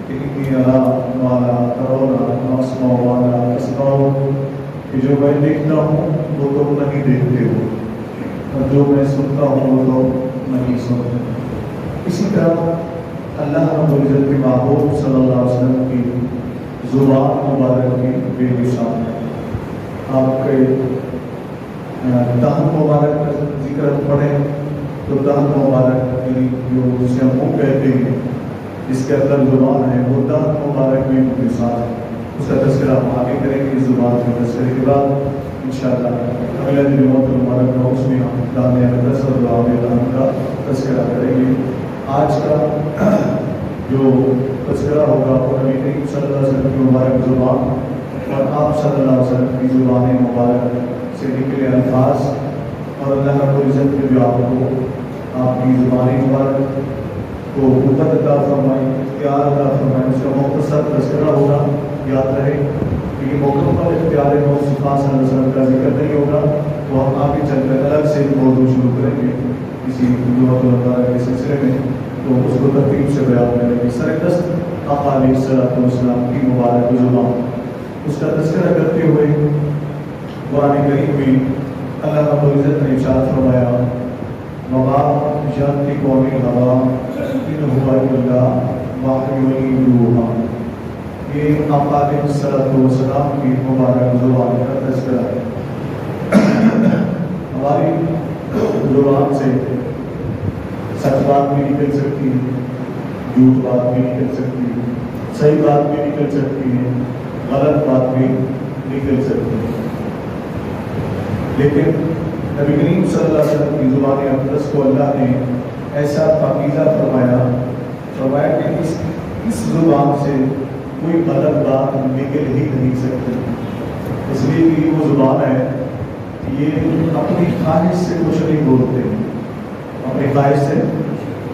إني أرى ما لا ترون وأسمع ما لا تسمعون کہ جو میں دیکھتا ہوں وہ تم نہیں دیکھتے ہو اور جو میں سنتا ہوں وہ تم نہیں سنتے. اسی طرح اللہ رب العزت کے محبوب صلی اللہ علیہ وسلم کی زبان مبارک کی بے مثال ہے. آپ کے دہن مبارک کا ذکر پڑھیں تو دہن مبارک یعنی جو اسے ہم منہ کہتے ہیں جس کے اندر زبان ہے وہ دہن مبارک میں مثال ہے. اس کا تذکرہ ہم آگے کریں گے. اس زبان کے تذکرے کے بعد انشاءاللہ اگلا دن موت مبارک کا اس میں ہم دان اقدس اور دعا دان کا تذکرہ کریں گے. آج کا جو تذکرہ ہوگا وہ نبی کریم صلی اللہ علیہ وسلم کی مبارک زبان اور آپ صلی اللہ علیہ وسلم کی زبان مبارک سے نکلے الفاظ اور اللہ رب العزت کے جو آپ کو آپ کی زبان مبارک کو قوت عطا فرمائے اختیار عطا فرمائے اس کا مختصر تذکرہ ہوگا. یاد رہے کہ یہ مکمل اختیار مصطفیٰ صلی اللہ علیہ وسلم کا ذکر نہیں ہوگا. وہ ہم آگے چل کر الگ سے موضوع شروع کریں گے کسی دعوت المبارک کے سلسلے میں تو اس کو ترتیب سے بیان کریں گے. سردست آقا علیہ السلام کی مبارک زبان اس کا تذکرہ کرتے ہوئے قرآن کریم میں اللہ رب العزت نے ارشاد فرمایا وما ينطق عن الهوى إن هو إلا وحي يوحى. یہ آقا علیہ السلام کی مبارک زبان کا تذکرہ ہے. ہماری زبان سے سچ بات بھی نکل سکتی ہے, جھوٹ بات بھی نکل سکتی ہے, صحیح بات بھی نکل سکتی ہے, غلط بات بھی نکل سکتی ہے. لیکن نبی کریم صلی اللہ علیہ وسلم کی زبان اقدس کو اللہ نے ایسا پاکیزہ فرمایا کہ اس زبان سے کوئی غلط بات نکل ہی نہیں سکتی. اس لیے کہ وہ زبان ہے یہ اپنی خواہش سے کچھ نہیں بولتے, اپنی خواہش سے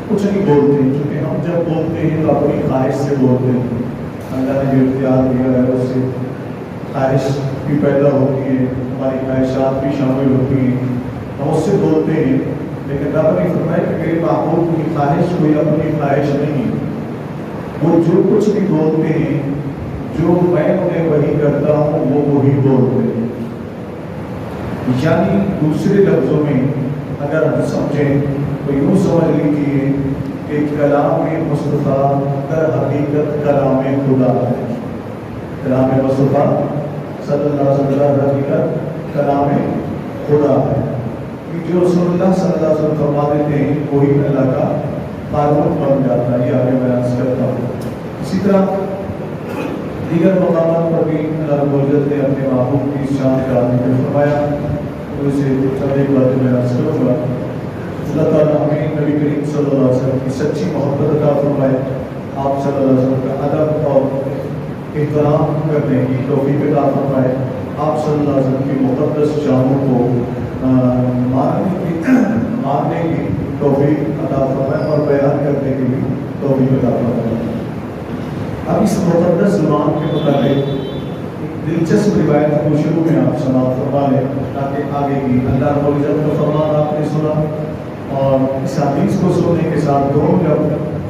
کچھ نہیں بولتے. چونکہ ہم جب بولتے ہیں تو اپنی خواہش سے بولتے ہیں. اللہ نے جو اختیار دیا ہے اس سے خواہش بھی پیدا ہوتی ہے, ہماری خواہشات بھی شامل ہوتی ہیں, ہم اس سے بولتے ہیں. لیکن رب نے فرمایا کہ میرے محبوب کی خواہش کوئی اپنی خواہش نہیں, وہ جو کچھ بھی بولتے ہیں جو میں انہیں وہی کرتا ہوں وہ وہی بولتے ہیں. یعنی دوسرے لفظوں میں اگر ہم سمجھیں تو یوں سمجھ لیجیے کہ کلام مصطفیٰ در حقیقت کلام خدا ہے. کلام مصطفیٰ صلی اللہ علیہ وسلم در حقیقت کلام خدا ہے. جو رسول اللہ صلی اللہ علیہ وسلم فرما دیتے ہیں وہی اللہ کا قانون بن جاتا ہے. یہ آگے بیان کرتا ہوں. اسی طرح دیگر مقامات پر بھی اللہ رب العزت نے اپنے محبوب کی شان کا ذکر فرمایا. تو اسے چند ایک باتیں میں عرض کروں گا. اللہ تعالیٰ ہمیں نبی کریم صلی اللہ علیہ وسلم کی سچی محبت عطا فرمائے, آپ صلی اللہ علیہ وسلم کا ادب اور احترام کرنے کی توفیق عطا فرمائے, آپ صلی اللہ علیہ وسلم کی مقدس جاموں کو ماننے کی توفیق عطا فرمائے اور بیان کرنے کی بھی توفیق عطا فرمائے. اب اس مقدس زبان کے متعلق دلچسپ روایت کو شروع میں آپ سماعت فرما لیں تاکہ آگے کی اللہ رب العزت کا فرمان آپ نے سنا اور اس حدیث کو سننے کے ساتھ دونوں جب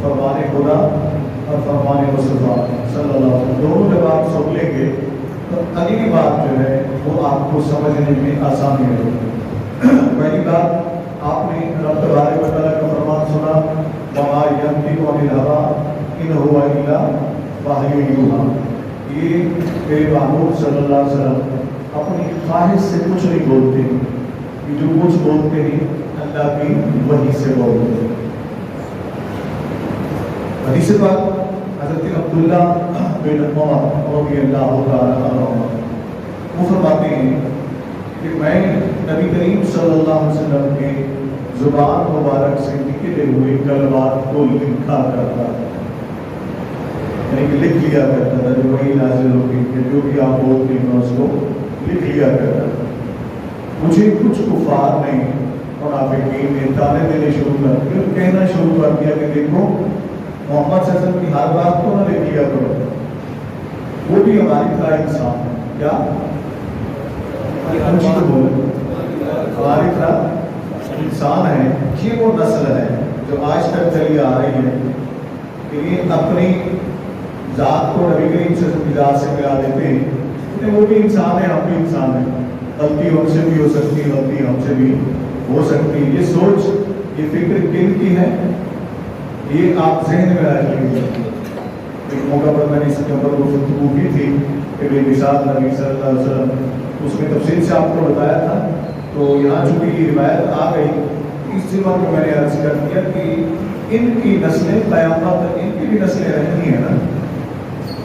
فرمان خدا اور فرمان مصطفیٰ صلی اللہ علیہ وسلم دونوں جب آپ سن لیں گے تو اگلی بات جو ہے وہ آپ کو سمجھنے میں آسانی ہوگی. پہلی بات آپ نے رب تبارک و تعالیٰ کا فرمان سنا وما ينطق عن الهوى إن هو إلا وحي يوحى. یہ میرے محبوب صلی اللہ علیہ وسلم اپنی خواہش سے کچھ نہیں بولتے, جو کچھ بولتے ہیں اللہ کی وحی سے بولتے ہیں. حدیث پاک حضرت عبداللہ بن عمر رضی اللہ تعالیٰ عنہ وہ فرماتے ہیں کہ میں نبی کریم صلی اللہ علیہ وسلم کے زبان مبارک سے نکلے ہوئے کلمات کو لکھا کرتا تھا, یعنی کہ لکھ لیا کرتا تھا. جو وہی نازل ہوتی کہ جو بھی آپ بولتے ہیں اس کو لکھ لیا کرتا تھا. مجھے کچھ کفار نہیں منافقین نے تانے دینے شروع کر دیا, کہنا شروع کر دیا کہ دیکھو محمد صلی اللہ علیہ وسلم کی ہر بات کو نہ لکھ لیا کرو, وہ بھی ہماری طرح انسان ہے. کیا ہماری طرح انسان ہے. یہ وہ نسل ہے جو آج تک چلی آ رہی ہے کہ یہ اپنی ذات کو نبی کریم صلی اللہ علیہ وسلم کی ذات سے ملا دیتے ہیں، لیکن وہ بھی انسان ہے، ہم بھی انسان ہیں، غلطی ہم سے بھی ہو سکتی ہے، غلطی ہم سے بھی ہو سکتی ہے۔ یہ سوچ، یہ فکر کن کی ہے، یہ آپ ذہن میں رکھ لیجیے۔ ایک موقع پر میں نے اس کے اوپر گفتگو کی تھی کہ بے مثال نبی صلی اللہ علیہ وسلم، اس میں تفصیل سے آپ کو بتایا تھا، تو یہاں چونکہ یہ روایت آ گئی، اس جمعہ کو میں نے عرض کر دیا کہ ان کی نسلیں قیامت تک، ان کی بھی نسلیں رہنی ہیں نا،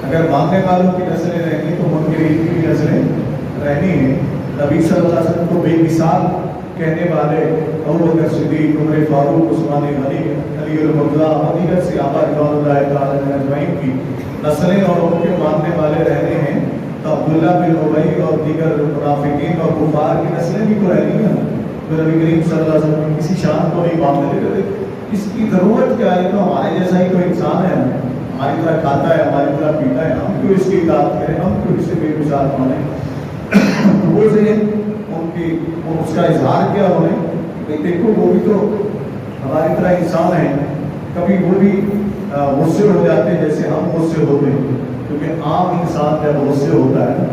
اگر ماننے والوں کی نسلیں رہنی تو منکرین کی بھی نسلیں رہنی ہیں۔ نبی صلی اللہ علیہ وسلم کو بے مثال کہنے والے ابوبکر صدیق، عمر فاروق، عثمان غنی، علی المرتضیٰ، دیگر صحابہ رضوان اللہ تعالیٰ اجمعین کی نسلیں اور ان کے ماننے والے رہنے ہیں، تو عبداللہ بن ابی اور دیگر منافقین اور کفار کی نسلیں بھی تو رہنی ہیں۔ تو نبی کریم صلی اللہ علیہ وسلم کسی شان کو نہیں مانتے تھے، اس کی ضرورت کیا ہے؟ تو ہمارے جیسا ہی تو انسان ہے، ہماری طرح کھاتا ہے، ہماری طرح پیتا ہے، ہم کیوں اس کی اطاعت کریں، ہم کیوں اس سے بے مثال مانیں؟ وہ ذہن ان کی اس کا اظہار کیا انہیں کہ دیکھو وہ بھی تو ہماری طرح انسان ہے، کبھی وہ بھی غصے ہو جاتے ہیں جیسے ہم غصے ہوتے ہیں، کیونکہ عام انسان جب غصے ہوتا ہے،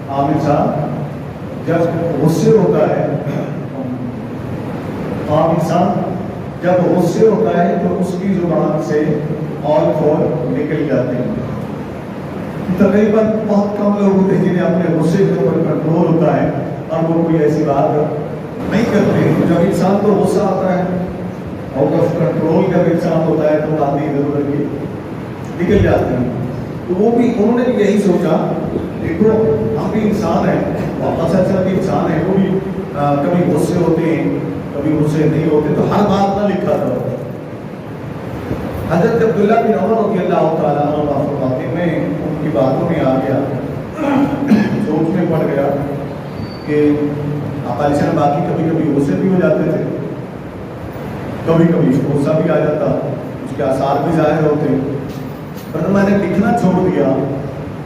عام انسان جب غصے ہوتا ہے، عام انسان جب غصے ہوتا ہے تو اس کی زبان سے اور فور نکل جاتے ہیں۔ تقریباً بہت کم لوگ ہوتے ہیں جنہیں اپنے غصے کے اوپر کنٹرول ہوتا ہے اور وہ کوئی ایسی بات نہیں کرتے۔ جب انسان کو غصہ آتا ہے، آؤٹ آف کنٹرول جب انسان ہوتا ہے تو آدمی ادھر ادھر کی نکل جاتے ہیں۔ تو وہ بھی انہوں نے بھی یہی سوچا، دیکھو ہم بھی انسان ہیں، اور اچھا بھی انسان ہے، وہ بھی کبھی غصے ہوتے ہیں، کبھی غصے نہیں ہوتے، تو ہر بات نہ لکھا تھا۔ حضرت عبداللہ بن عمر رضی اللہ تعالیٰ عنہ فرماتے ہیں، میں ان کی باتوں میں آ گیا، سوچ میں پڑ گیا کہ آقا علیہ السلام باقی کبھی کبھی غصے بھی ہو جاتے تھے، کبھی کبھی غصہ بھی آ جاتا، اس کے آثار بھی ظاہر ہوتے، پر میں نے لکھنا چھوڑ دیا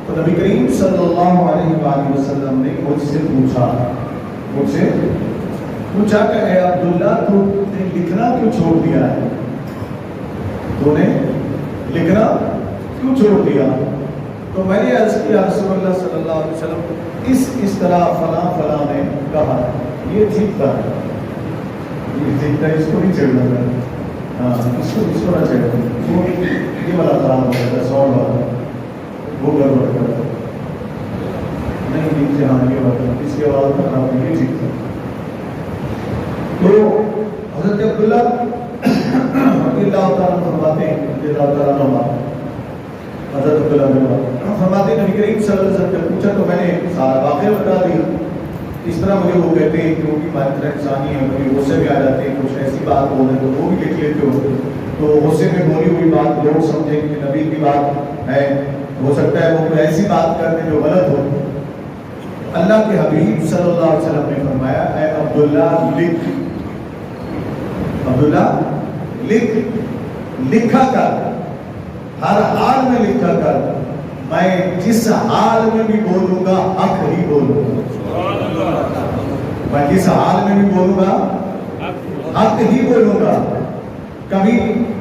تو نبی کریم صلی اللہ علیہ وآلہ وسلم نے مجھ سے پوچھا کہ اے عبداللہ تو نے لکھنا کیوں چھوڑ دیا ہے، تو نے لکھنا کیوں چھوڑ دیا؟ تو میں نے عرض کیا رسول اللہ صلی اللہ علیہ وسلم اس طرح فلاں فلاں نے کہا، یہ ٹھیک تھا، یہ ٹھیک تھا، اس کو نہیں چھیڑنا تھا، ہاں اس کو نہ چھیڑنا، یہ والا خراب ہو گیا تھا، سوڑ والا وہ گڑبڑ کر رہا نہیں، نیچے ہاں یہ بات اس کے بعد خراب نہیں، یہ ٹھیک تھا۔ تو حضرت عبداللہ رضی اللہ تعالیٰ فرماتے ہیں، رضی اللہ تعالیٰ عنہ، حضرت عبداللہ بن عمر فرماتے ہیں نبی کریم صلی اللہ علیہ وسلم نے پوچھا تو میں نے سارا واقعہ بتا دیا۔ اس طرح مجھے وہ کہتے ہیں کہ وہ بھی ہماری طرح انسانی ہے، کبھی غصے میں آ جاتے ہیں، کچھ ایسی بات بول رہے تو وہ بھی لکھ لیتے ہو، تو غصے میں بولی ہوئی بات لوگ سمجھیں کہ نبی کی بات ہے، ہو سکتا ہے وہ کوئی ایسی بات کر دیں جو غلط ہو۔ اللہ کے حبیب صلی اللہ علیہ وسلم نے فرمایا، اے عبداللہ لکھ، عبداللہ لکھا کر، ہر حال میں لکھا کر، میں جس حال میں بھی بولوں گا حق ہی بولوں گا، میں جس حال میں بھی بولوں گا حق ہی بولوں گا، کبھی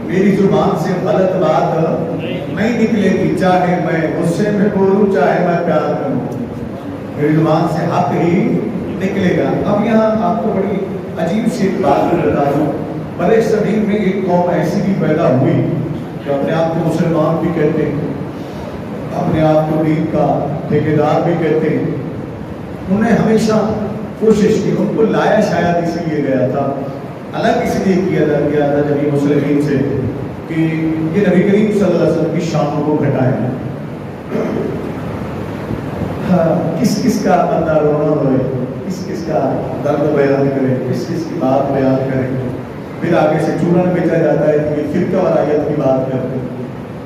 میری زبان سے غلط بات نہیں نکلے گی، چاہے میں غصے میں بولوں چاہے میں پیار کروں، میری زبان سے حق ہی نکلے گا۔ اب یہاں آپ کو بڑی عجیب سی بات بتا دوں، برے صغیر میں ایک قوم ایسی بھی پیدا ہوئی جو اپنے آپ کو مسلمان بھی کہتے ہیں، اپنے آپ کو دین کا ٹھیکیدار بھی کہتے ہیں، انہوں نے ہمیشہ کوشش کی، ان کو لایا شاید اسی لیے گیا تھا، الگ اس لیے کیا تھا نبی مسلمین سے کہ یہ نبی کریم صلی اللہ علیہ وسلم کی شانوں کو گھٹائیں، کس کس کا بندہ رونا روئے، کس کا درد بیان کرے، کس کی بات بیان کرے، پھر آگے سے چورن بیچا جاتا ہے کہ فرقہ وارائیت کی بات کرتے ہیں۔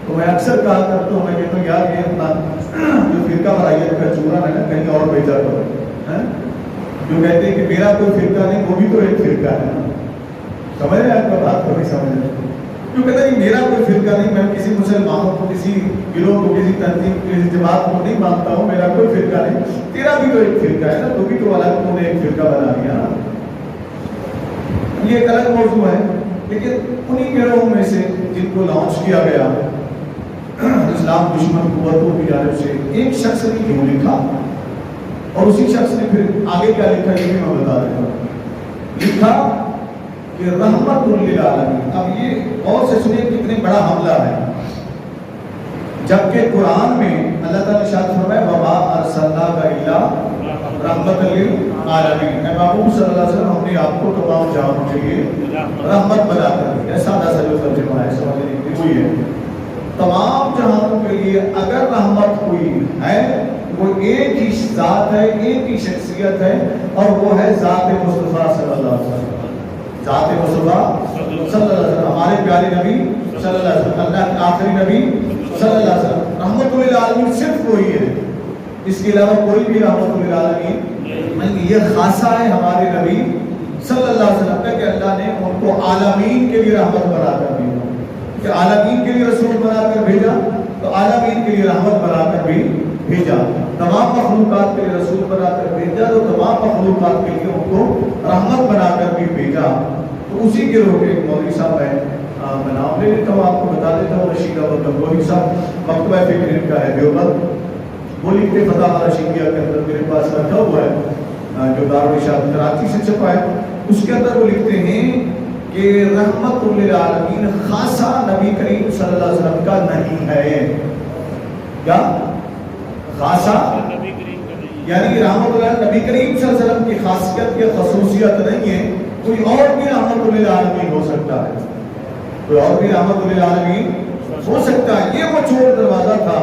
تو میں اکثر کہا کرتا ہوں، میں کہتا ہوں یار یہ اپنا جو فرقہ وارائیت کا چورن ہے نا کہیں اور بیچا کرو، جو کہتے ہیں کہ میرا کوئی فرقہ نہیں، وہ بھی تو ایک فرقہ ہے نا، سمجھ رہے ہیں آپ کا بات کو نہیں سمجھ رہے، جو کہتا ہے کہ میرا کوئی فرقہ نہیں، میں کسی مسلمانوں کو، کسی گروہ کو، کسی تنظیم کسی جماعت کو نہیں مانتا ہوں، میرا کوئی فرقہ نہیں، تیرا بھی تو ایک فرقہ ہے نا، تو بھی تو الگ تو نے ایک فرقہ بنا لیا، یہ ایک الگ موضوع ہے۔ لیکن انہی گروہوں میں سے جن کو لانچ کیا گیا اسلام دشمن قوتوں کی جانب سے ایک شخص نے کیوں لکھا اور اسی شخص نے پھر آگے کیا لکھا یہ بھی میں بتا دیتا ہوں. لکھا کہ رحمت للعالمین. اب یہ اور سے سنیں کتنے بڑا حملہ ہے، جبکہ قرآن میں اللہ تعالیٰ نے ارشاد فرمایا وما ارسلناک الا رحمت للعالمین. اے محبوب صلی اللہ علیہ وسلم ہم نے آپ کو تمام جہانوں کے لیے رحمت بنا کر دیا. سادہ سا جو ترجمہ ہے سمجھنے کی وہی ہے، تمام جہانوں کے لیے اگر رحمت ہوئی ہے وہ ایک ہی ذات ہے، ایک ہی شخصیت ہے، اور وہ ہے ذات مصطفیٰ صلی اللہ علیہ وسلم. ذات مصطفیٰ صلی اللہ علیہ وسلم، ہمارے پیارے نبی صلی اللہ علیہ وسلم، اللہ کے آخری نبی صلی اللہ علیہ وسلم. رحمت للعالمین صرف وہی ہے، اس کے علاوہ کوئی بھی رحمت للعالمین نہیں. یہ خاصہ ہے ہمارے نبی صلی اللہ علیہ وسلم کا کہ اللہ نے ان کو عالمین کے لیے رحمت بنا کر دی، کہ عالمین کے لیے رسول بنا کر بھیجا تو عالمین کے لیے رحمت بنا کر بھی بھیجا. تمام مخلوقات کے لیے رسول بنا کر بھیجا تو تمام مخلوقات کے لیے ان کو رحمت بنا کر بھی بھیجا. تو اسی کے روح کے مولوی صاحب ہیں، میں نام لے لیتا ہوں، آپ کو بتا دیتا ہوں. رشید احمد گنگوہی صاحب مکتبہ فکر ان کا ہے دیوبند، وہ لکھتے فتح رشیدیہ کے اندر میرے پاس رکھا ہوا ہے جو دارالارشاد کراچی سے چھپا ہے. اس کے اندر وہ لکھتے ہیں کہ رحمت للعالمین خاصہ نبی کریم صلی اللہ علیہ وسلم کا نہیں ہے. کیا خاصہ؟ یعنی رحمت اللہ نبی کریم صلی اللہ علیہ وسلم کی خاصیت یا خصوصیت نہیں ہے، کوئی اور بھی رحمت للعالمین ہو سکتا ہے، کوئی اور بھی رحمت للعالمین ہو سکتا ہے. یہ وہ چور دروازہ تھا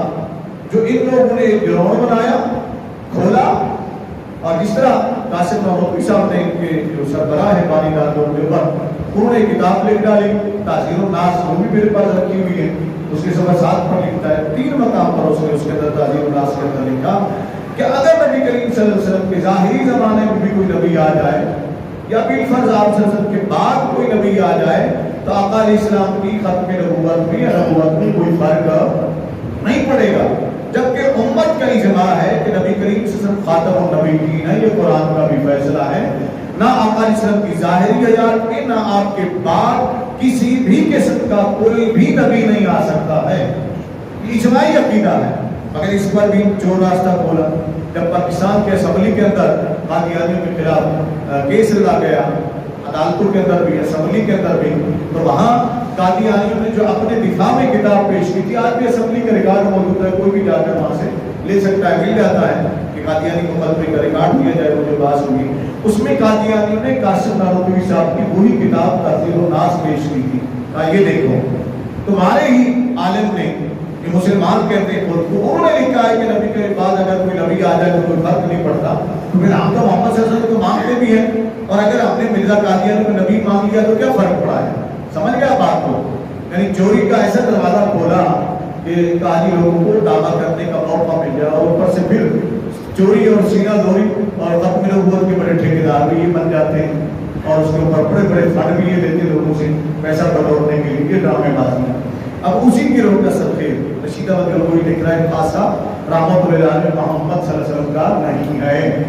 جو ان لوگوں نے ایک گروہ بنایا، کھولا، اور جس طرح قاسم محمود صاحب نے ان کے جو سربراہ ہے بانی دار لوگ کے اوپر انہوں نے کتاب لکھ ڈالی تعزیر الناس، وہ بھی میرے پاس رکھی ہوئی ہے. اس کے صفحہ 7 پر لکھتا ہے، 3 مقام پر اس نے اس کے اندر تعزیر الناس کے اندر لکھا کہ اگر نبی کریم صلی اللہ علیہ وسلم کے ظاہری زمانے میں بھی کوئی نبی آ جائے یا بالفرض آپ صلی اللہ علیہ وسلم کے بعد کوئی نبی آ جائے تو آقا علیہ السلام کی ختم نبوت میں یا نبوت میں کوئی فرق نہیں پڑے گا. جبکہ امت کا اجماع ہے کہ نبی کریم صلی اللہ علیہ وسلم خاتم النبیین ہے، یہ قرآن کا بھی فیصلہ ہے. نہ آقا علیہ السلام کی ظاہری حیات میں نہ آپ کے بعد کسی بھی قسم کا کوئی بھی نبی نہیں آ سکتا ہے. یہ اجماعی عقیدہ ہے. مگر اس پر بھی جو راستہ کھولا جب پاکستان کے اسمبلی کے اندر قادیانیوں کے خلاف کیس لگا گیا، عدالتوں کے اندر بھی اسمبلی کے اندر بھی، تو وہاں قادیانیوں نے جو اپنے دفاع میں کتاب پیش کی تھی، آج بھی اسمبلی کا ریکارڈ موجود ہے، کوئی بھی جا کر وہاں سے لے سکتا ہے، مل جاتا ہے کہ قادیانی کو مقدمے کا ریکارڈ دیا جائے. وہ جو بات ہوئی اس میں قادیانیوں نے قاسم نانوتوی صاحب کی وہی کتاب تعزیر الناس پیش کی تھی. یہ دیکھو تمہارے ہی عالم نے کہ مسلمان کہتے ہیں خود کو، انہوں نے لکھا ہے کہ نبی کے بعد اگر کوئی نبی آ جائے تو کوئی فرق نہیں پڑتا. تو پھر ہم تو محمد صلی اللہ علیہ وسلم کو مانگتے بھی ہیں، اور اگر ہم نے مرزا قادیانی کو نبی مانگ لیا تو کیا فرق پڑا ہے؟ سمجھ گیا بات کو؟ یعنی چوری کا ایسا دروازہ کھولا کہ قاضی لوگوں کو دعویٰ کرنے کا موقع مل گیا، اور اوپر سے پھر چوری اور سینہ زوری اور ختم نبوت کے بڑے ٹھیکیدار بھی یہ بن جاتے ہیں، اور اس کے اوپر بڑے بڑے فنڈ بھی یہ دیتے لوگوں سے پیسہ بٹورنے کے لیے. یہ ڈرامے بازی ہے. اب اسی کی روح کا صدقے رشید احمد گنگوہی لکھ رہا ہے خاصہ رحمت للعالمین محمد صلی اللہ علیہ وسلم کا نہیں ہے.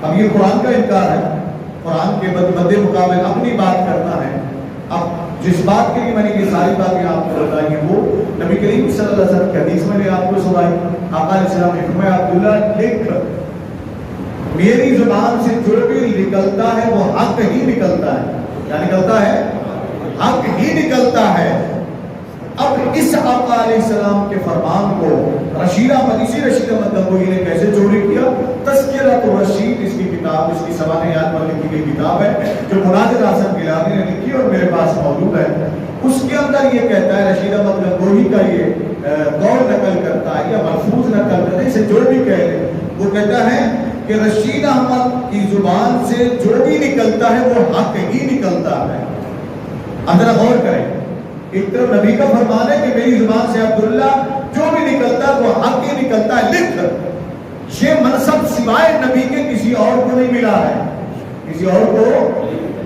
اب یہ قرآن کا انکار ہے، قرآن کے مد مقابل اپنی بات کرنا ہے. اب جس بات کے لیے میں نے یہ ساری باتیں آپ کو بتائی ہیں وہ نبی کریم صلی اللہ علیہ وسلم کی حدیث میں نے آپ کو سنائی. آقا علیہ السلام نے فرمایا عبداللہ لکھ، میری زبان سے جو بھی نکلتا ہے وہ حق ہی نکلتا ہے. کیا نکلتا ہے؟ حق ہی نکلتا ہے. اب اس آقا علیہ السلام کے فرمان کو رشید احمد گنگوہی نے کیسے چوری کیا؟ تذکرۃ الرشید اس کی کتاب، اس کی سوانحیات پر لکھی گئی کتاب ہے جو مناظر حسن گیلانی نے لکھی اور میرے پاس موجود ہے. اس کے اندر یہ کہتا ہے رشید احمد گنگوہی کا یہ قول نقل کرتا ہے یا ملفوظ نقل کرتا ہے، اسے جو بھی کہہ لے، وہ کہتا ہے کہ رشید احمد کی زبان سے جو بھی نکلتا ہے وہ حق ہی نکلتا ہے. اب ذرا غور کریں، ایک طرف نبی کا فرمان ہے کہ میری زبان سے عبداللہ جو بھی نکلتا ہے وہ حق ہی نکلتا ہے. لکھ، یہ منصب سوائے نبی کے کسی اور کو نہیں ملا ہے، کسی اور کو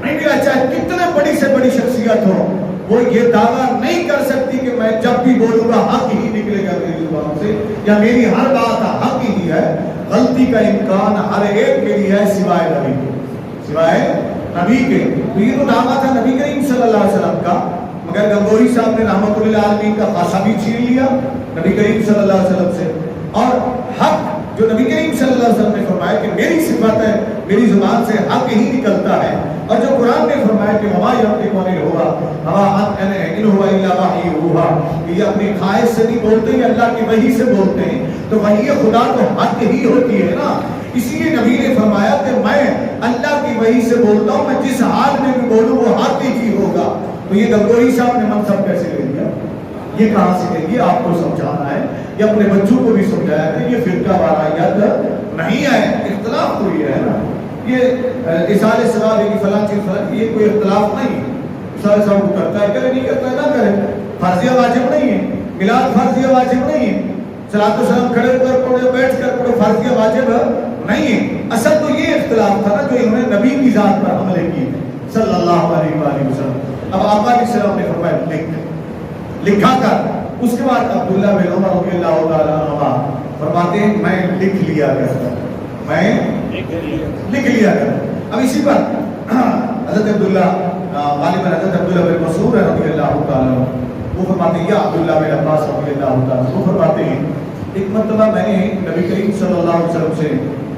نہیں ملا. چاہے کتنے بڑی سے بڑی شخصیت ہو، وہ یہ دعویٰ نہیں کر سکتی کہ میں جب بھی بولوں گا حق ہی نکلے گا میری زبان سے، یا میری ہر بات حق ہی ہے. غلطی کا امکان ہر ایک کے لیے ہے سوائے نبی کے، سوائے نبی کے. تو یہ تو دعویٰ تھا نبی کریم صلی اللہ علیہ وسلم کا. مگر گنگوہی صاحب نے رحمت اللہ عالمین کا خاصہ بھی چھین لیا نبی کریم صلی اللہ علیہ وسلم سے، اور حق جو نبی کریم صلی اللہ علیہ وسلم نے فرمایا کہ میری صفت ہے، میری زبان سے حق ہی نکلتا ہے، اور جو قرآن نے فرمایا کہ وما ينطق عن الهوى ان هو الا وحی یوحی، یہ اپنی خواہش سے نہیں بولتے، یہ اللہ کی وحی سے بولتے ہیں، تو وحی خدا تو حق ہی ہوتی ہے نا۔ اسی لیے نبی نے فرمایا کہ میں اللہ کی وحی سے بولتا ہوں، میں جس حال میں بھی بولوں وہ حق ہی ہوگا۔ تو یہ گنگوہی صاحب نے منصب کیسے لے لیا، یہ کہاں سے لے لیا، آپ کو سمجھانا ہے، یہ اپنے بچوں کو بھی سمجھایا کہ یہ فرقہ واریت نہیں ہے، اختلاف تو یہ ہے نا، یہ اصال ثواب ہے کہ فلاں چیز فلاں، یہ کوئی اختلاف نہیں ہے، اصال ثواب کو کرتا ہے کرے، نہیں کرتا ہے نہ کرے، فرضیہ واجب نہیں ہے، میلاد فرضیہ واجب نہیں ہے، صلاۃ السلام کھڑے ہو کر پڑھو فرض کر پڑھو فرضیہ واجب نہیں ہے۔ اصل تو یہ اختلاف تھا نا جو انہوں نے نبی کی ذات پر حملے کیے صلی اللہ علیہ وآلہ وسلم۔ اب آقا علیہ السلام نے فرمایا لکھا کر، اس کے بعد عبداللہ بن عمر رضی اللہ تعالیٰ عنہ فرماتے ہیں میں لکھ لیا کرتا، میں لکھ لیا کرتا۔ اب اسی پر حضرت عبداللہ غالباً حضرت عبداللہ بن مسعود رضی اللہ تعالیٰ عنہ وہ فرماتے ہیں، یا عبداللہ بن عباس رضی اللہ تعالیٰ وہ فرماتے ہیں ایک مرتبہ میں نے نبی کریم صلی اللہ علیہ وسلم سے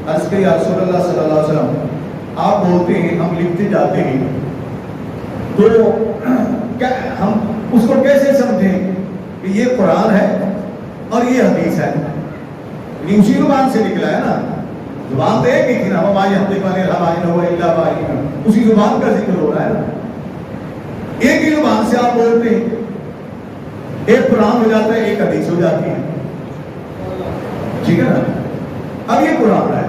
عرض کیا، یا رسول اللہ صلی اللہ علیہ وسلم آپ بولتے ہیں ہم لکھتے جاتے ہیں تو کیا ہم اس کو کیسے سمجھیں کہ یہ قرآن ہے اور یہ حدیث ہے، یعنی اسی زبان سے نکلا ہے نا، زبان تو ایک ہی تھی نا، وما ينطق عن الهوى ان هو الا وحی، اسی زبان کا ذکر ہو رہا ہے نا، ایک ہی زبان سے آپ بولتے ہیں، ایک قرآن ہو جاتا ہے ایک حدیث ہو جاتی ہے، ٹھیک ہے نا۔ اب یہ قرآن ہے،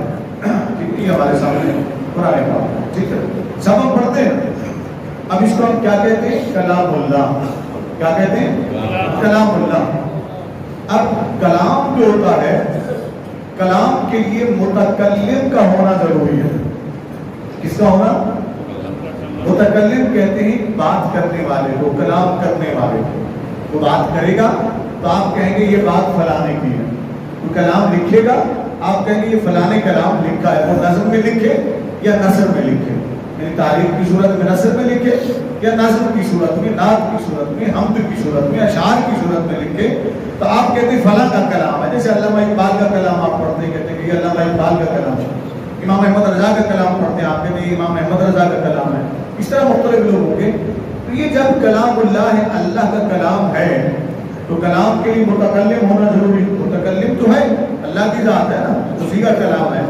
یہ ہمارے سامنے قرآن پاک، ٹھیک ہے، سب ہم پڑھتے ہیں، اب اس کو ہم کیا کہتے ہیں، کلام اللہ، کیا کہتے ہیں، کلام اللہ۔ اب کلام جو ہوتا ہے، کلام کے لیے متکلم کا ہونا ضروری ہے، کس کا ہونا، متکلم کہتے ہیں بات کرنے والے کو، کلام کرنے والے کو، وہ بات کرے گا تو آپ کہیں گے یہ بات فلانے کی ہے، وہ کلام لکھے گا آپ کہیں گے یہ فلانے کلام لکھا ہے، وہ نظم میں لکھے یا نثر میں لکھے، یعنی تعریف کی صورت میں نثر میں لکھے یا نظم کی صورت میں، نعت کی صورت میں، حمد کی صورت میں، اشعار کی صورت میں لکھے، تو آپ کہتے ہیں فلاں کا کلام ہے۔ جیسے علامہ اقبال کا کلام آپ پڑھتے ہیں، کہتے ہیں کہ یہ علامہ اقبال کا کلام ہے، امام احمد رضا کا کلام پڑھتے ہیں آپ کہتے ہیں امام احمد رضا کا کلام ہے، اس طرح مختلف لوگ ہوں گے۔ تو یہ جب کلام اللہ ہے، اللہ کا کلام ہے، تو کلام کے لیے متکلم ہونا ضروری، متکلم تو ہے اللہ کی ذات ہے نا، اسی کا کلام ہے۔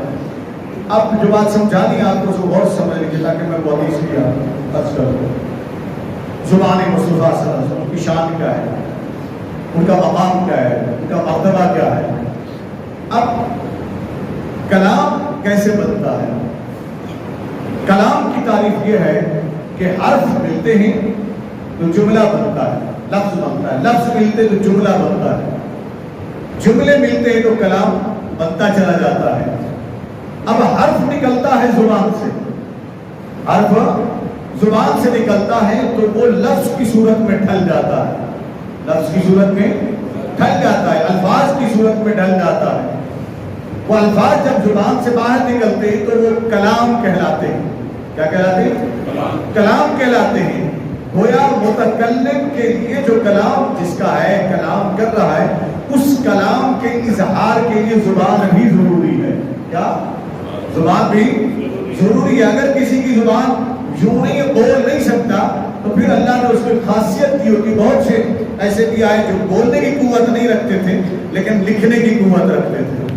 اب جو بات سمجھانی آپ کو غور سے سمجھ لیجیے تاکہ میں وہ حدیث بھی عرض کر دوں۔ زبان مصطفیٰ صلی اللہ علیہ وسلم کی شان کیا ہے، ان کا مقام کیا ہے، ان کا مرتبہ کیا ہے۔ اب کلام کیسے بنتا ہے، کلام کی تعریف یہ ہے کہ حرف ملتے ہیں تو جملہ بنتا ہے، لفظ بنتا ہے، لفظ ملتے تو جملہ بنتا ہے، جملے ملتے ہیں تو کلام بنتا چلا جاتا ہے۔ اب حرف نکلتا ہے زبان سے، حرف زبان سے نکلتا ہے تو وہ لفظ کی صورت میں ڈھل جاتا ہے، لفظ کی صورت میں ڈھل جاتا ہے، الفاظ کی صورت میں ڈھل جاتا ہے۔ وہ الفاظ جب زبان سے باہر نکلتے ہیں تو وہ کلام کہلاتے ہیں، کیا کہلاتے ہیں، کلام کہلاتے ہیں۔ گویا متکلم کے لیے جو کلام جس کا ہے، کلام کر رہا ہے، اس کلام کے اظہار کے لیے زبان بھی ضروری ہے، کیا زبان بھی ضروری ہے۔ اگر کسی کی زبان یوں نہیں بول نہیں سکتا تو پھر اللہ نے اس کی خاصیت دی ہوتی، بہت سے ایسے بھی آئے جو بولنے کی قوت نہیں رکھتے تھے لیکن لکھنے کی قوت رکھتے تھے،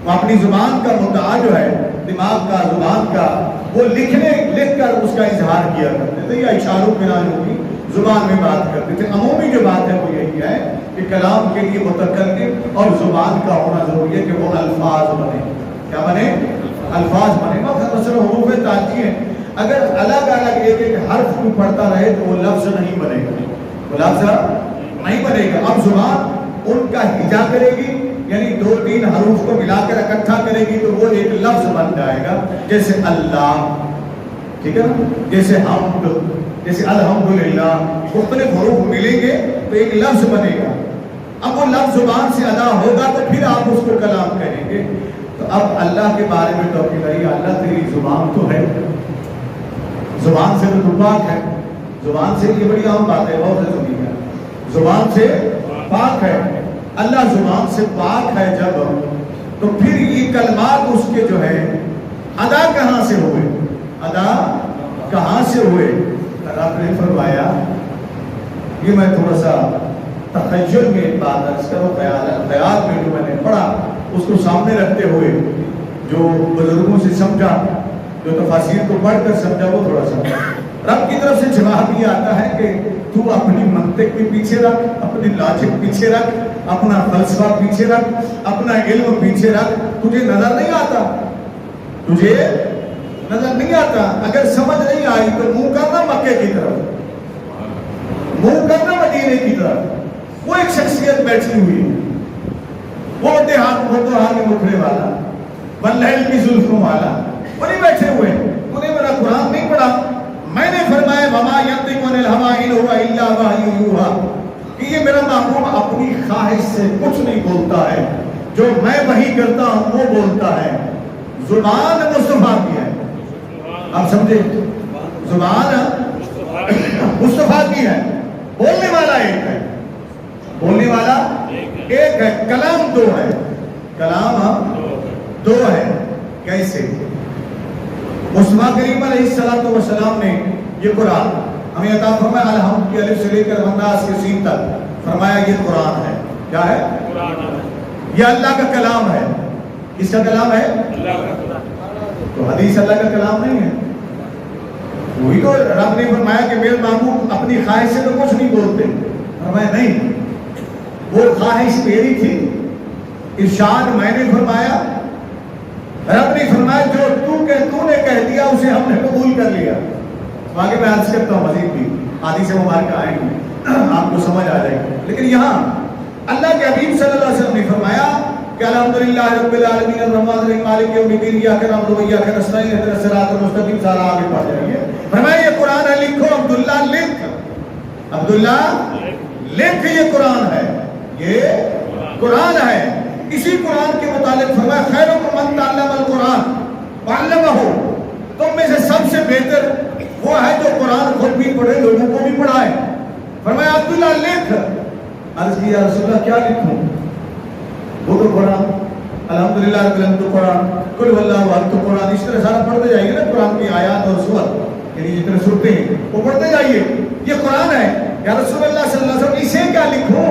وہ اپنی زبان کا مدعا جو ہے، دماغ کا، زبان کا، وہ لکھ کر اس کا اظہار کیا کرتے تھے، یا اشاروں کے نام ہوگی زبان میں بات کرتے تھے۔ عمومی جو بات ہے وہ یہی ہے کہ کلام کے لیے متکلم اور زبان کا ہونا ضروری ہے کہ وہ الفاظ بنے، کیا بنے، الفاظ بنے۔ مثلا حروف تاجی ہیں، اگر الگ الگ ایک ایک حرف کو پڑھتا رہے تو وہ لفظ نہیں بنے گا، وہ لفظ نہیں بنے گا۔ اب زبان ان کا ہجا کرے گی، یعنی دو تین حروف کو ملا کر اکٹھا کرے گی تو وہ ایک لفظ بن جائے گا، جیسے اللہ، ٹھیک ہے نا، جیسے حمد، جیسے الحمدللہ، مختلف حروف ملیں گے تو ایک لفظ بنے گا۔ اب وہ لفظ زبان سے ادا ہوگا تو پھر آپ اس کو کلام کہیں گے۔ تو اب اللہ کے بارے میں توقع رہی، اللہ تیری زبان تو ہے، زبان سے تو پاک ہے، زبان سے یہ بڑی عام بات ہے، بہت سے سنی ہے، زبان سے پاک ہے، اللہ زبان سے پاک ہے جب، تو پھر یہ کلمات اس کے جو ہے ادا کہاں سے ہوئے، ادا کہاں سے ہوئے؟ رب نے فرمایا، یہ میں تھوڑا سا تخیل میں بات عرض کروں، خیال میں جو میں نے پڑھا اس کو سامنے رکھتے ہوئے جو بزرگوں سے سمجھا، جو تفاسیر کو پڑھ کر سمجھا، وہ تھوڑا سا رب کی طرف سے جواب یہ آتا ہے کہ تو اپنی منطق کے پیچھے رکھ، اپنی لاجک پیچھے رکھ، اپنا فلسفہ پیچھے رکھ، اپنا علم پیچھے رکھ، تجھے نظر نہیں آتا، تجھے نظر نہیں آتا، اگر سمجھ نہیں آئی تو منہ کرنا مکے کی طرف، منہ کرنا مدینے کی طرف۔ وہ ایک شخصیت بیٹھی ہوئی، وہ دیہات کے مکھڑے والا، واللیل کی زلفوں والا، وہ نہیں بیٹھے ہوئے، تو نے میرا قرآن نہیں پڑھا؟ میں نے فرمایا وما ینطق عن الہوی ان هو الا وحی یوحی، کہ یہ میرا محبوب اپنی خواہش سے کچھ نہیں بولتا ہے، جو میں وحی کرتا ہوں وہ بولتا ہے۔ زبان مصطفیٰ کی ہے، آپ سمجھے؟ زبان مصطفیٰ کی ہے، بولنے والا ایک ہے، بولنے والا ایک ہے، کلام دو ہے، کلام دو ہے۔ کیسے؟ مصطفیٰ کریم علیہ السلام نے یہ قرآن ہمیں عطا فرمایا، الحمد کی الف سے لے کر والناس کے سین تک، فرمایا یہ قرآن ہے۔ کیا ہے؟ یہ اللہ کا کلام ہے۔ کس کا کلام ہے؟ تو حدیث اللہ کا کلام نہیں ہے؟ وہی تو رب نے فرمایا کہ میرے محبوب اپنی خواہش سے تو کچھ نہیں بولتے، فرمایا نہیں، وہ خواہش میری تھی، ارشاد میں نے فرمایا، رب نے فرمایا جو تو نے کہہ دیا اسے ہم نے قبول کر لیا۔ آگے میں عرض کرتا ہوں، مزید بھی حدیث مبارکہ آئیں گی، آپ کو سمجھ آ جائے گی، لیکن یہاں اللہ کے حبیب صلی اللہ علیہ وسلم نے فرمایا کہ الحمدللہ رب العالمین الرحمن الرحیم مالک یوم الدین ایاک نعبد و ایاک نستعین اہدنا الصراط المستقیم، سارا آگے پڑھ جائیے۔ فرمایا یہ قرآن ہے، لکھو عبداللہ لکھ، عبداللہ لکھ، یہ قرآن ہے، یہ قرآن ہے۔ اسی قرآن کے متعلق فرمایا خیرکم من تعلم القرآن وعلمہ، تم میں سے سب سے بہتر وہ ہے جو قرآن خود بھی پڑھے، لوگوں کو بھی پڑھائے۔ فرمایا عبداللہ لکھ، عرض کی یا رسول اللہ کیا لکھوں؟ وہ تو قرآن، الحمدللہ رب العالمین تو قرآن، قل هو اللہ احد تو قرآن، اس طرح سارا پڑھتے جائیے نا قرآن کی آیات اور سورت، یعنی جتنے سورتیں ہیں وہ پڑھتے جائیے، یہ قرآن ہے۔ یا رسول اللہ صلی اللہ علیہ وسلم اسے کیا لکھوں؟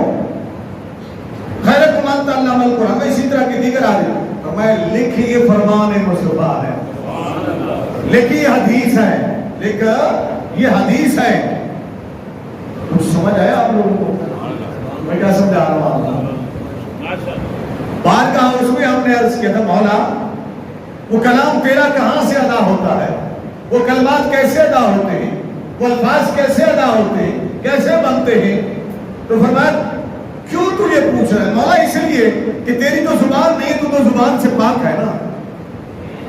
خیرکم من تعلم القرآن، میں اسی طرح کی دیگر آدھی، فرمایا لکھ یہ فرمان مصطفیٰ ہے، لکھ یہ حدیث ہے، لکھ یہ حدیث ہے۔ کچھ سمجھ آیا آپ لوگوں کو؟ میں کیا سمجھا رہا ہوں؟ بار کہا اس میں ہم نے عرض کیا تھا مولا وہ کلام تیرا کہاں سے ادا ہوتا ہے، وہ کلمات کیسے ادا ہوتے ہیں، وہ الفاظ کیسے ادا ہوتے ہیں، کیسے بنتے ہیں؟ تو فرمایا کیوں تو یہ پوچھ رہا ہے مولا؟ اس لیے کہ تیری تو زبان نہیں، تو زبان سے پاک ہے نا،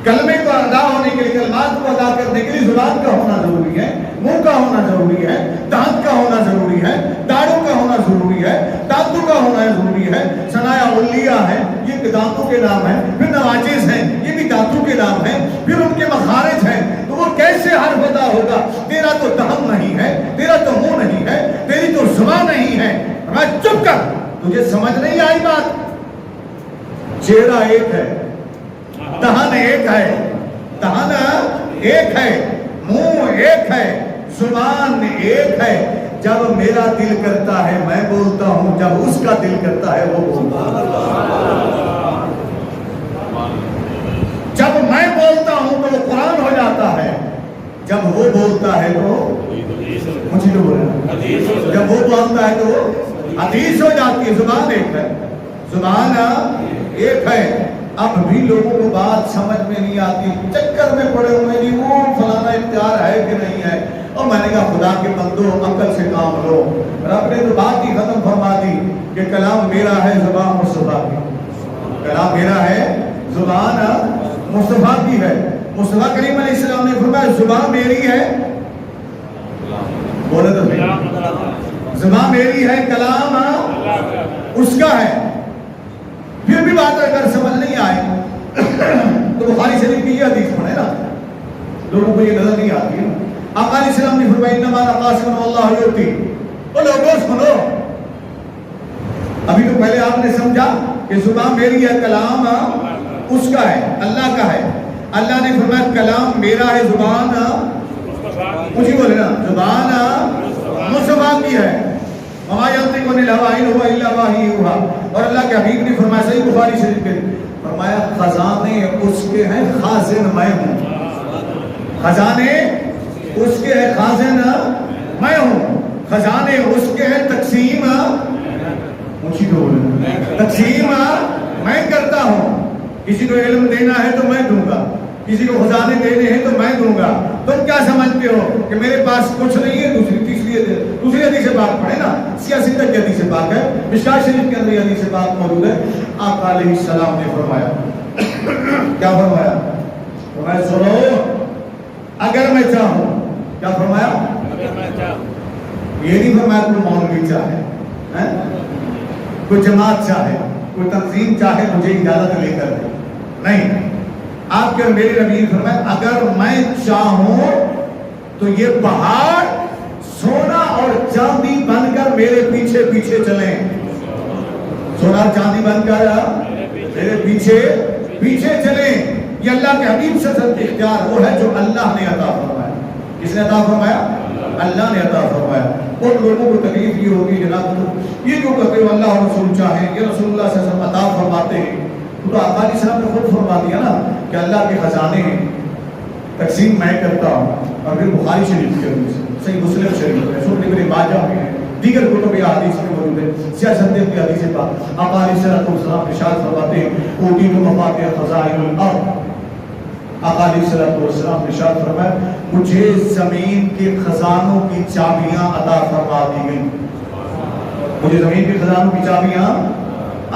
کلمے کو ادا ہونے کے لیے، کلمات کو ادا کرنے کے لیے زبان کا ہونا ضروری ہے، منہ کا ہونا ضروری ہے، دانت کا ہونا ضروری ہے، داڑھوں کا ہونا ضروری ہے، دانتوں کا ہونا ضروری ہے، ثنایا علیہ ہے، یہ دانتوں کے نام ہے، پھر نواجز ہیں، یہ بھی دانتوں کے نام ہیں، پھر ان کے مخارج ہیں، تو وہ کیسے حرف ادا ہوگا؟ تیرا تو دہن نہیں ہے، تیرا تو منہ نہیں ہے، تیری تو زبان نہیں ہے۔ میں چپ کر، تجھے سمجھ نہیں آئی بات؟ چہرہ ایک ہے، دہن ایک ہے، دہن ایک ہے، منہ ایک ہے، زبان ایک ہے۔ جب میرا دل کرتا ہے میں بولتا ہوں، جب اس کا دل کرتا ہے وہ بولتا ہے۔ جب میں بولتا ہوں تو وہ قرآن ہو جاتا ہے، جب وہ بولتا ہے تو مجھے تو بولنا، جب وہ بولتا ہے تو وہ حدیث ہو جاتی ہے۔ زبان ایک ہے، زبان ایک ہے۔ اب بھی لوگوں کو بات سمجھ میں نہیں آتی، چکر میں پڑے ہوئے نہیں، وہ فلانا اختیار ہے کہ نہیں ہے، اور میں نے کہا خدا کے بندو عقل سے کام لو۔ رب نے تو بات ہی ختم فرما دی کہ کلام میرا ہے، زبان مصطفیٰ کی، کلام میرا ہے، زبان مصطفیٰ کی ہے۔ مصطفیٰ کریم علیہ السلام نے فرمایا زبان میری ہے، بولے تو زبان میری ہے، کلام اس کا ہے۔ پھر بھی بات اگر سمجھ نہیں آئے تو بخاری شریف کی یہ حدیث پڑھے نا، لوگوں کو یہ نظر نہیں آتی ہے آقا علیہ السلام نے فرمایا انما انا قاسم واللہ یؤتی. وہ لوگوں سنو، ابھی تو پہلے آپ نے سمجھا کہ زبان میری ہے، کلام اس کا ہے، اللہ کا ہے. اللہ نے فرمایا کلام میرا ہے، زبان مجھے بولے نا، زبان مصطفیٰ کی ہے. وما ينطق عن الهوى إن هو إلا وحي يوحى. اور اللہ کے حبیب نے فرمایا صحیح بخاری شریف کے فرمایا خزانے اس کے ہیں، خازن میں ہوں. خزانے اس کے ہیں، خازن میں ہوں. خزانے اس کے ہیں، تقسیم اونچی تو بولے، تقسیم میں کرتا ہوں. کسی کو علم دینا ہے تو میں دوں گا، کسی کو خزانے دینے ہیں تو میں دوں گا. تم کیا سمجھتے ہو کہ میرے پاس کچھ نہیں ہے؟ دوسری حدیث پاک پڑھے نا، سیاست کی حدیث پاک ہے، مشکات شریف کے اندر حدیث پاک موجود ہے. آقا علیہ السلام نے فرمایا، کیا فرمایا؟ فرمایا سنو، اگر میں چاہوں، کیا فرمایا؟ یہ نہیں فرمایا کوئی مولوی چاہے، کوئی جماعت چاہے، کوئی تنظیم چاہے مجھے اجازت لے کر دے. نہیں، آپ کے میرے نبی نے فرمایا اگر میں چاہوں تو یہ پہاڑ سونا اور چاندی بن کر میرے پیچھے پیچھے چلیں. سونا اور چاندی بن کر میرے پیچھے پیچھے چلیں. یہ اللہ کے حبیب سے اختیار وہ ہے جو اللہ نے عطا فرمایا. کس نے عطا فرمایا؟ اللہ نے عطا فرمایا. اور لوگوں کو تکلیف یہ ہوگی جناب یہ جو کہتے ہو اللہ اور رسول چاہیں، یہ رسول اللہ صلی اللہ علیہ وسلم عطا فرماتے ہیں. تو آقا علیہ السلام نے خود فرما دیا نا کہ اللہ کے خزانے تقسیم میں کرتا ہوں. اور پھر بخاری شریف کے اندر صحیح مسلم شریف ہے، سنن ابن ماجہ میں ہے، دیگر کتب احادیث میں موجود ہے. سیاست کی حدیث پاک آقا علیہ السلام ارشاد فرماتے ہیں اوتیت مفاتیح خزائن الارض. آقا علیہ السلام ارشاد فرمایا مجھے زمین کے خزانوں کی چابیاں عطا فرما دی گئیں. مجھے زمین کے خزانوں کی چابیاں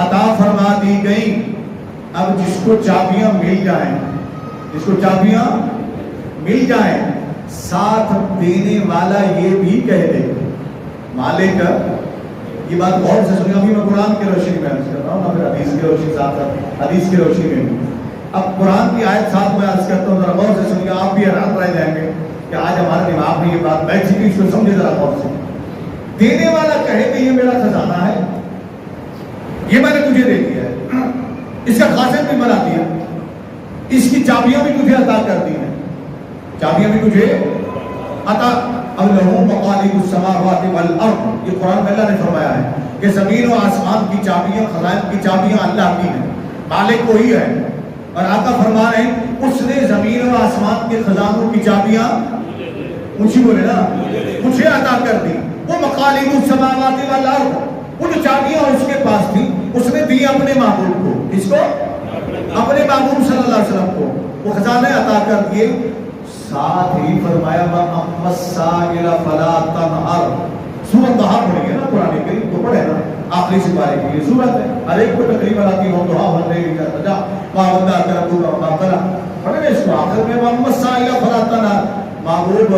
عطا فرما دی گئیں. اب جس کو چابیاں مل جائیں، جس کو چابیاں مل جائیں، ساتھ دینے والا یہ بھی کہہ دے مالک. یہ بات بہت سے سنی، ابھی میں قرآن کی روشنی میں عرض کر رہا ہوں نہ پھر حدیث کی روشنی ساتھ حدیث کی روشنی میں. اب قرآن کی آیت ساتھ میں عرض کرتا ہوں، ذرا غور سے سنیے، آپ بھی حیران رہ جائیں گے کہ آج ہمارے دماغ میں یہ بات بیٹھ چکی. اس کو سمجھے ذرا غور سے. دینے والا کہے کہ یہ میرا خزانہ ہے، یہ میں نے تجھے دے دیا ہے، اس کا خازن بھی بنا دیا، اس کی چابیاں بھی تجھے عطا کر دی ہیں، چابیاں بھی تجھے عطا. اب لہو مقالید السماوات والارض، یہ قرآن میں اللہ نے فرمایا ہے کہ زمین و آسمان کی چابیاں، خزائن کی چابیاں اللہ کی ہیں، مالک وہی ہے. اور آقا فرما رہے ہیں اس نے زمین و آسمان کے خزانوں کی چابیاں مجھے بولے نا مجھے عطا کر دی. وہ مقالید السماوات والارض، وہ جو چابیاں اس کے پاس تھی اس نے دی اپنے محبوب کو. اس کو اپنے محبوب صلی اللہ علیہ وسلم کو وہ خزانے عطا کر دیے. ساتھ ہی فرمایا وَأَمَّا السَّائِلَ فَلَا تَنْهَرْ. سورۃ طٰہٰ پڑھی ہے نا قرآن کریم کو، پڑھے نا آخری سپارے کی یہ سورت ہے، ہر ایک کو تقریباً آتی ہو دعا واللیل اذا سجا ما ودعک ربک وما قلى. پڑھے نا اس کو آخر میں وَأَمَّا السَّائِلَ فَلَا تَنْهَرْ. محبوب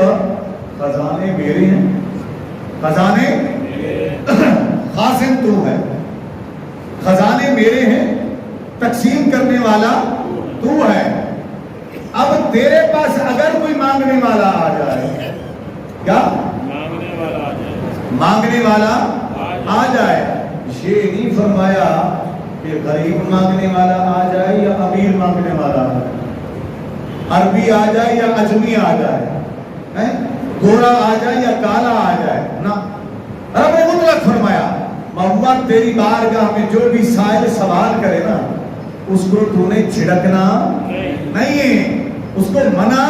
خزانے میرے ہیں، خزانے خازن تو ہے، خزانے میرے ہیں، تقسیم کرنے والا تو ہے. اب تیرے پاس اگر کوئی مانگنے والا آ جائے، کیا مانگنے والا آ جائے، یہ نہیں فرمایا کہ غریب مانگنے والا آ جائے یا امیر مانگنے والا آ جائے، عربی آ جائے یا اجمی آ جائے، گورا آ جائے یا کالا آ جائے نا. رب نے مطلق فرمایا محمد تیری بارگاہ میں جو بھی سائل سوال کرے نا اس کو تو نے چھڑکنا نہیں ہے، اس کو منع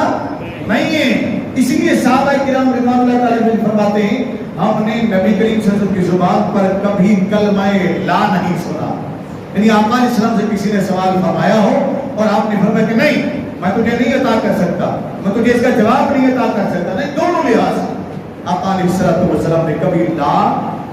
نہیں ہے. اسی لیے صحابہ کرام رضوان اللہ تعالی علیہم فرماتے ہیں ہم نے نبی کریم صلی اللہ علیہ وسلم کی زبان پر کبھی کلمہ لا نہیں سنا. یعنی آقا علیہ السلام سے کسی نے سوال فرمایا ہو اور آپ نے فرمایا کہ نہیں میں تجھے نہیں عطا کر سکتا، میں تجھے اس کا جواب نہیں عطا کر سکتا، نہیں، دونوں لحاظ آقا علیہ السلام نے کبھی لا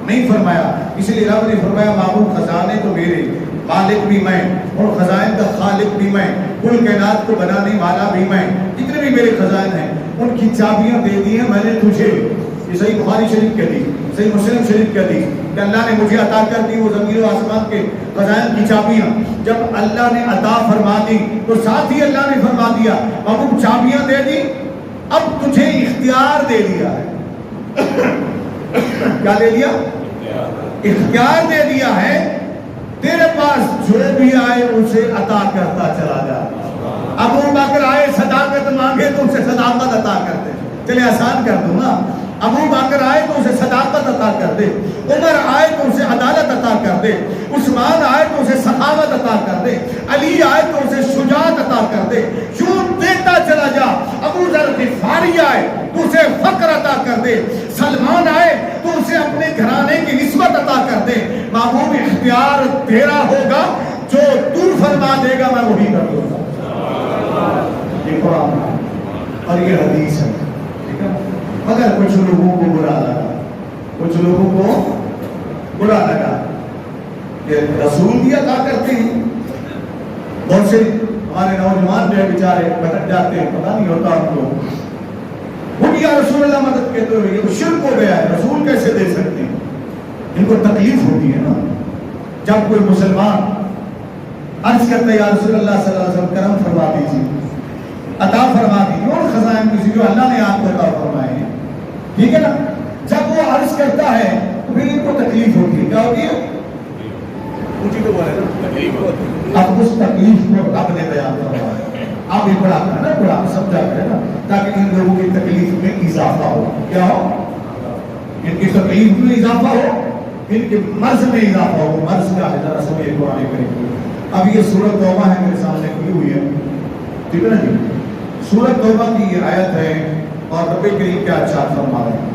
نہیں فرمایا. اس لیے رب نے فرمایا معبود خزانے تو میرے، مالک بھی میں اور خزائن کا خالق بھی میں، کل کائنات کو بنانے والا بھی میں، جتنے بھی میرے خزائن ہیں ان کی چابیاں دے دی ہیں میں نے تجھے. یہ صحیح بخاری شریف کی حدیث، صحیح مسلم شریف کی حدیث کہ اللہ نے مجھے عطا کر دی وہ زمین و آسمان کے خزائن کی چابیاں. جب اللہ نے عطا فرما دی تو ساتھ ہی اللہ نے فرما دیا اب چابیاں دے دی اب تجھے اختیار دے دیا ہے. کیا دے دیا؟ اختیار دے دیا ہے. تیرے پاس جو بھی آئے اسے عطا کرتا چلا جا. ابو بکر آئے صداقت مانگے تو اسے صداقت عطا کر دے. چلے آسان کر دوں نا. ابو بکر آئے تو اسے صداقت عطا کر دے. عمر آئے تو اسے عدالت عطا کر دے. عثمان آئے تو اسے سخاوت عطا کر دے. علی آئے تو اسے شجاعت عطا کر دے. یوں دیتا چلا جا. ابو ذر غفاری آئے تو اسے فقر عطا کر دے. سلمان آئے تو اسے اپنے گھرانے کی نسبت عطا کر دے. محبوب اختیار تیرا ہوگا، جو تو فرما دے گا میں وہی کر دوں گا. یہ قرآن اور یہ حدیث ہے. ٹھیک ہے. مگر کچھ لوگوں کو برا لگا، کچھ لوگوں کو برا لگا کہ رسول بھی عطا کرتے ہیں. بہت سے ہمارے نوجوان جو ہے بیچارے بھٹک جاتے ہیں، پتہ نہیں ہوتا ان کو. وہ بھی یا رسول اللہ مدد کہتے ہوئے یہ تو شرک ہو گیا ہے، رسول کیسے دے سکتے ہیں؟ ان کو تکلیف ہوتی ہے نا. جب کوئی مسلمان عرض کرتا ہے یا رسول اللہ صلی اللہ علیہ وسلم کرم فرما دیجیے، عطا فرما دیجیے، اور خزائن کسی جو اللہ نے آپ کو عطا فرمائے ہیں. ٹھیک ہے نا. جب وہ عرض کرتا ہے تو پھر ان کو تکلیف ہوتی ہے. کیا ہوتی ہے؟ اونچی تو بولے نا، تکلیف ہوتی ہے. اب اس تکلیف کو رب نے بیان فرمایا. آپ یہ پڑھا کر نا، پڑھا سمجھا کر نا، تاکہ ان لوگوں کی تکلیف میں اضافہ ہو. کیا ہو؟ ان کی تکلیف میں اضافہ ہو، ان کے مرض میں اضافہ ہو. مرض کا ہے ذرا سمجھے قرآن کریم. اب یہ سورۃ توبہ ہے میرے سامنے کھلی ہوئی ہے. ٹھیک ہے نا جی. سورۃ توبہ کی یہ آیت ہے اور رب کریم کیا ارشاد فرما رہے ہیں.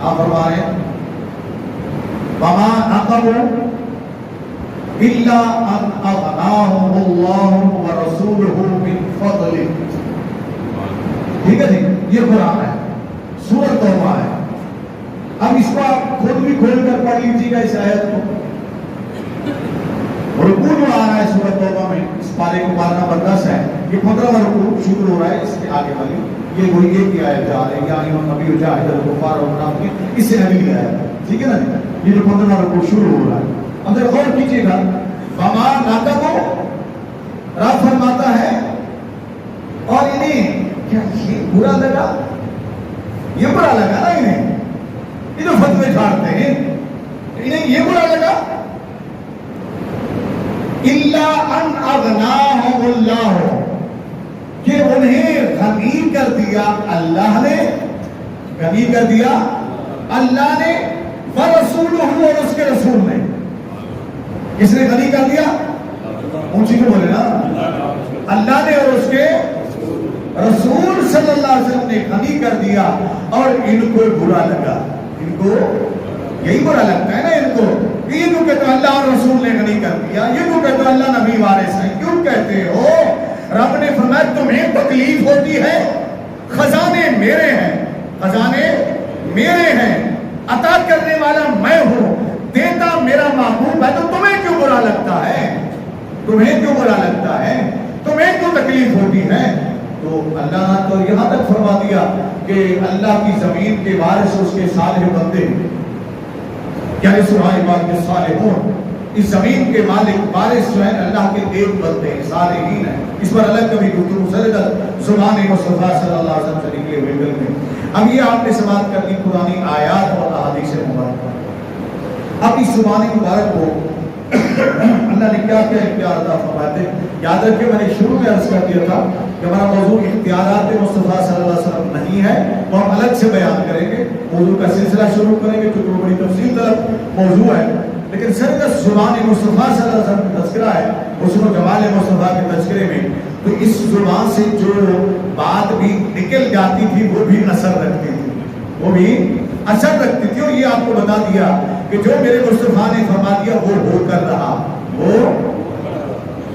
آپ فرما رہے ہیں وما نقموا الا ان اغناهم الله ورسوله من فضله. ٹھیک ہے جی. یہ قرآن ہے، سورۃ توبہ ہے. اب اس کو آپ خود بھی کھول کر پڑھ لیجیے گا اس آیت کو. رکوع جو آ رہا ہے سورۃ توبہ میں، اس پارے کو پارہ نمبر 10 ہے. یہ 15واں رکوع شروع ہو رہا ہے. اس کے آگے والی یہ وہی ایک کی آیت جا رہی ہے، یا ایھا النبی جاہد الکفار والمنافقین، اس سے اگلی آیت ہے. ٹھیک ہے نا. یہ جو 15واں رکوع شروع ہو رہا ہے، اگر غور کیجیے گا وما نقموا، رب فرماتا ہے اور انہیں کیا یہ برا لگا، یہ برا لگا نا انہیں، یہ جو فتوے چھاڑتے ہیں انہیں یہ برا لگا. الا ان اغناهم اللہ، کہ انہیں غنی کر دیا اللہ نے، غنی کر دیا اللہ نے، ورسولہ، اور اس کے رسول نے. کس نے غنی کر دیا؟ اونچی کو بولے نا. اللہ نے اور اس کے رسول صلی اللہ علیہ وسلم نے غنی کر دیا. اور ان کو برا لگا. ان کو یہی برا لگتا ہے نا ان کو. یہ تو کہتے اللہ اور رسول نے غنی کر دیا، یہ تو کہتے اللہ نبی وارث ہیں. کیوں کہتے ہو؟ رب نے فرمایا تمہیں تکلیف ہوتی ہے، خزانے میرے ہیں، خزانے میرے ہیں، عطا کرنے والا میں ہوں، دیتا میرا محبوب ہے. تو تمہیں کیوں برا لگتا ہے؟ تمہیں کیوں برا لگتا ہے؟ تمہیں کیوں تکلیف ہوتی ہے؟ تو اللہ نے تو یہاں تک فرما دیا کہ اللہ کی زمین کے وارث اس کے صالح بندے، یعنی سورہ عباد کے صالحون، اس زمین کے مالک وارث جو ہیں اللہ کے نیک بندے ہیں، صالحین ہیں. اس پر الگ کبھی گفتگو سرگت زبان مصطفیٰ صلی اللہ علیہ وسلم سے نکلے ہوئے دل میں. اب یہ آپ نے سماعت کر لی قرآنی آیات اور احادیث مبارکہ. اب اس زبان مبارک کو اللہ نے کیا کیا اختیار عطا فرمائے تھے. یاد رکھیں میں نے شروع میں عرض کر دیا تھا کہ ہمارا موضوع اختیارات مصطفیٰ صلی اللہ علیہ وسلم نہیں ہے، وہ ہم الگ سے بیان کریں گے. موضوع کا سلسلہ شروع کریں گے کیونکہ وہ بڑی تفصیل طلب موضوع ہے. لیکن سرکس زبان مصطفیٰ صلی اللہ علیہ وسلم کا تذکرہ ہے، حسن و جمال مصطفیٰ کے تذکرے میں، تو اس زبان سے جو بات بھی نکل جاتی تھی وہ بھی اثر رکھتی تھی، وہ بھی اثر رکھتی تھی. اور یہ آپ کو بتا دیا کہ جو میرے مصطفیٰ نے فرما دیا وہ ہو کر رہا. وہ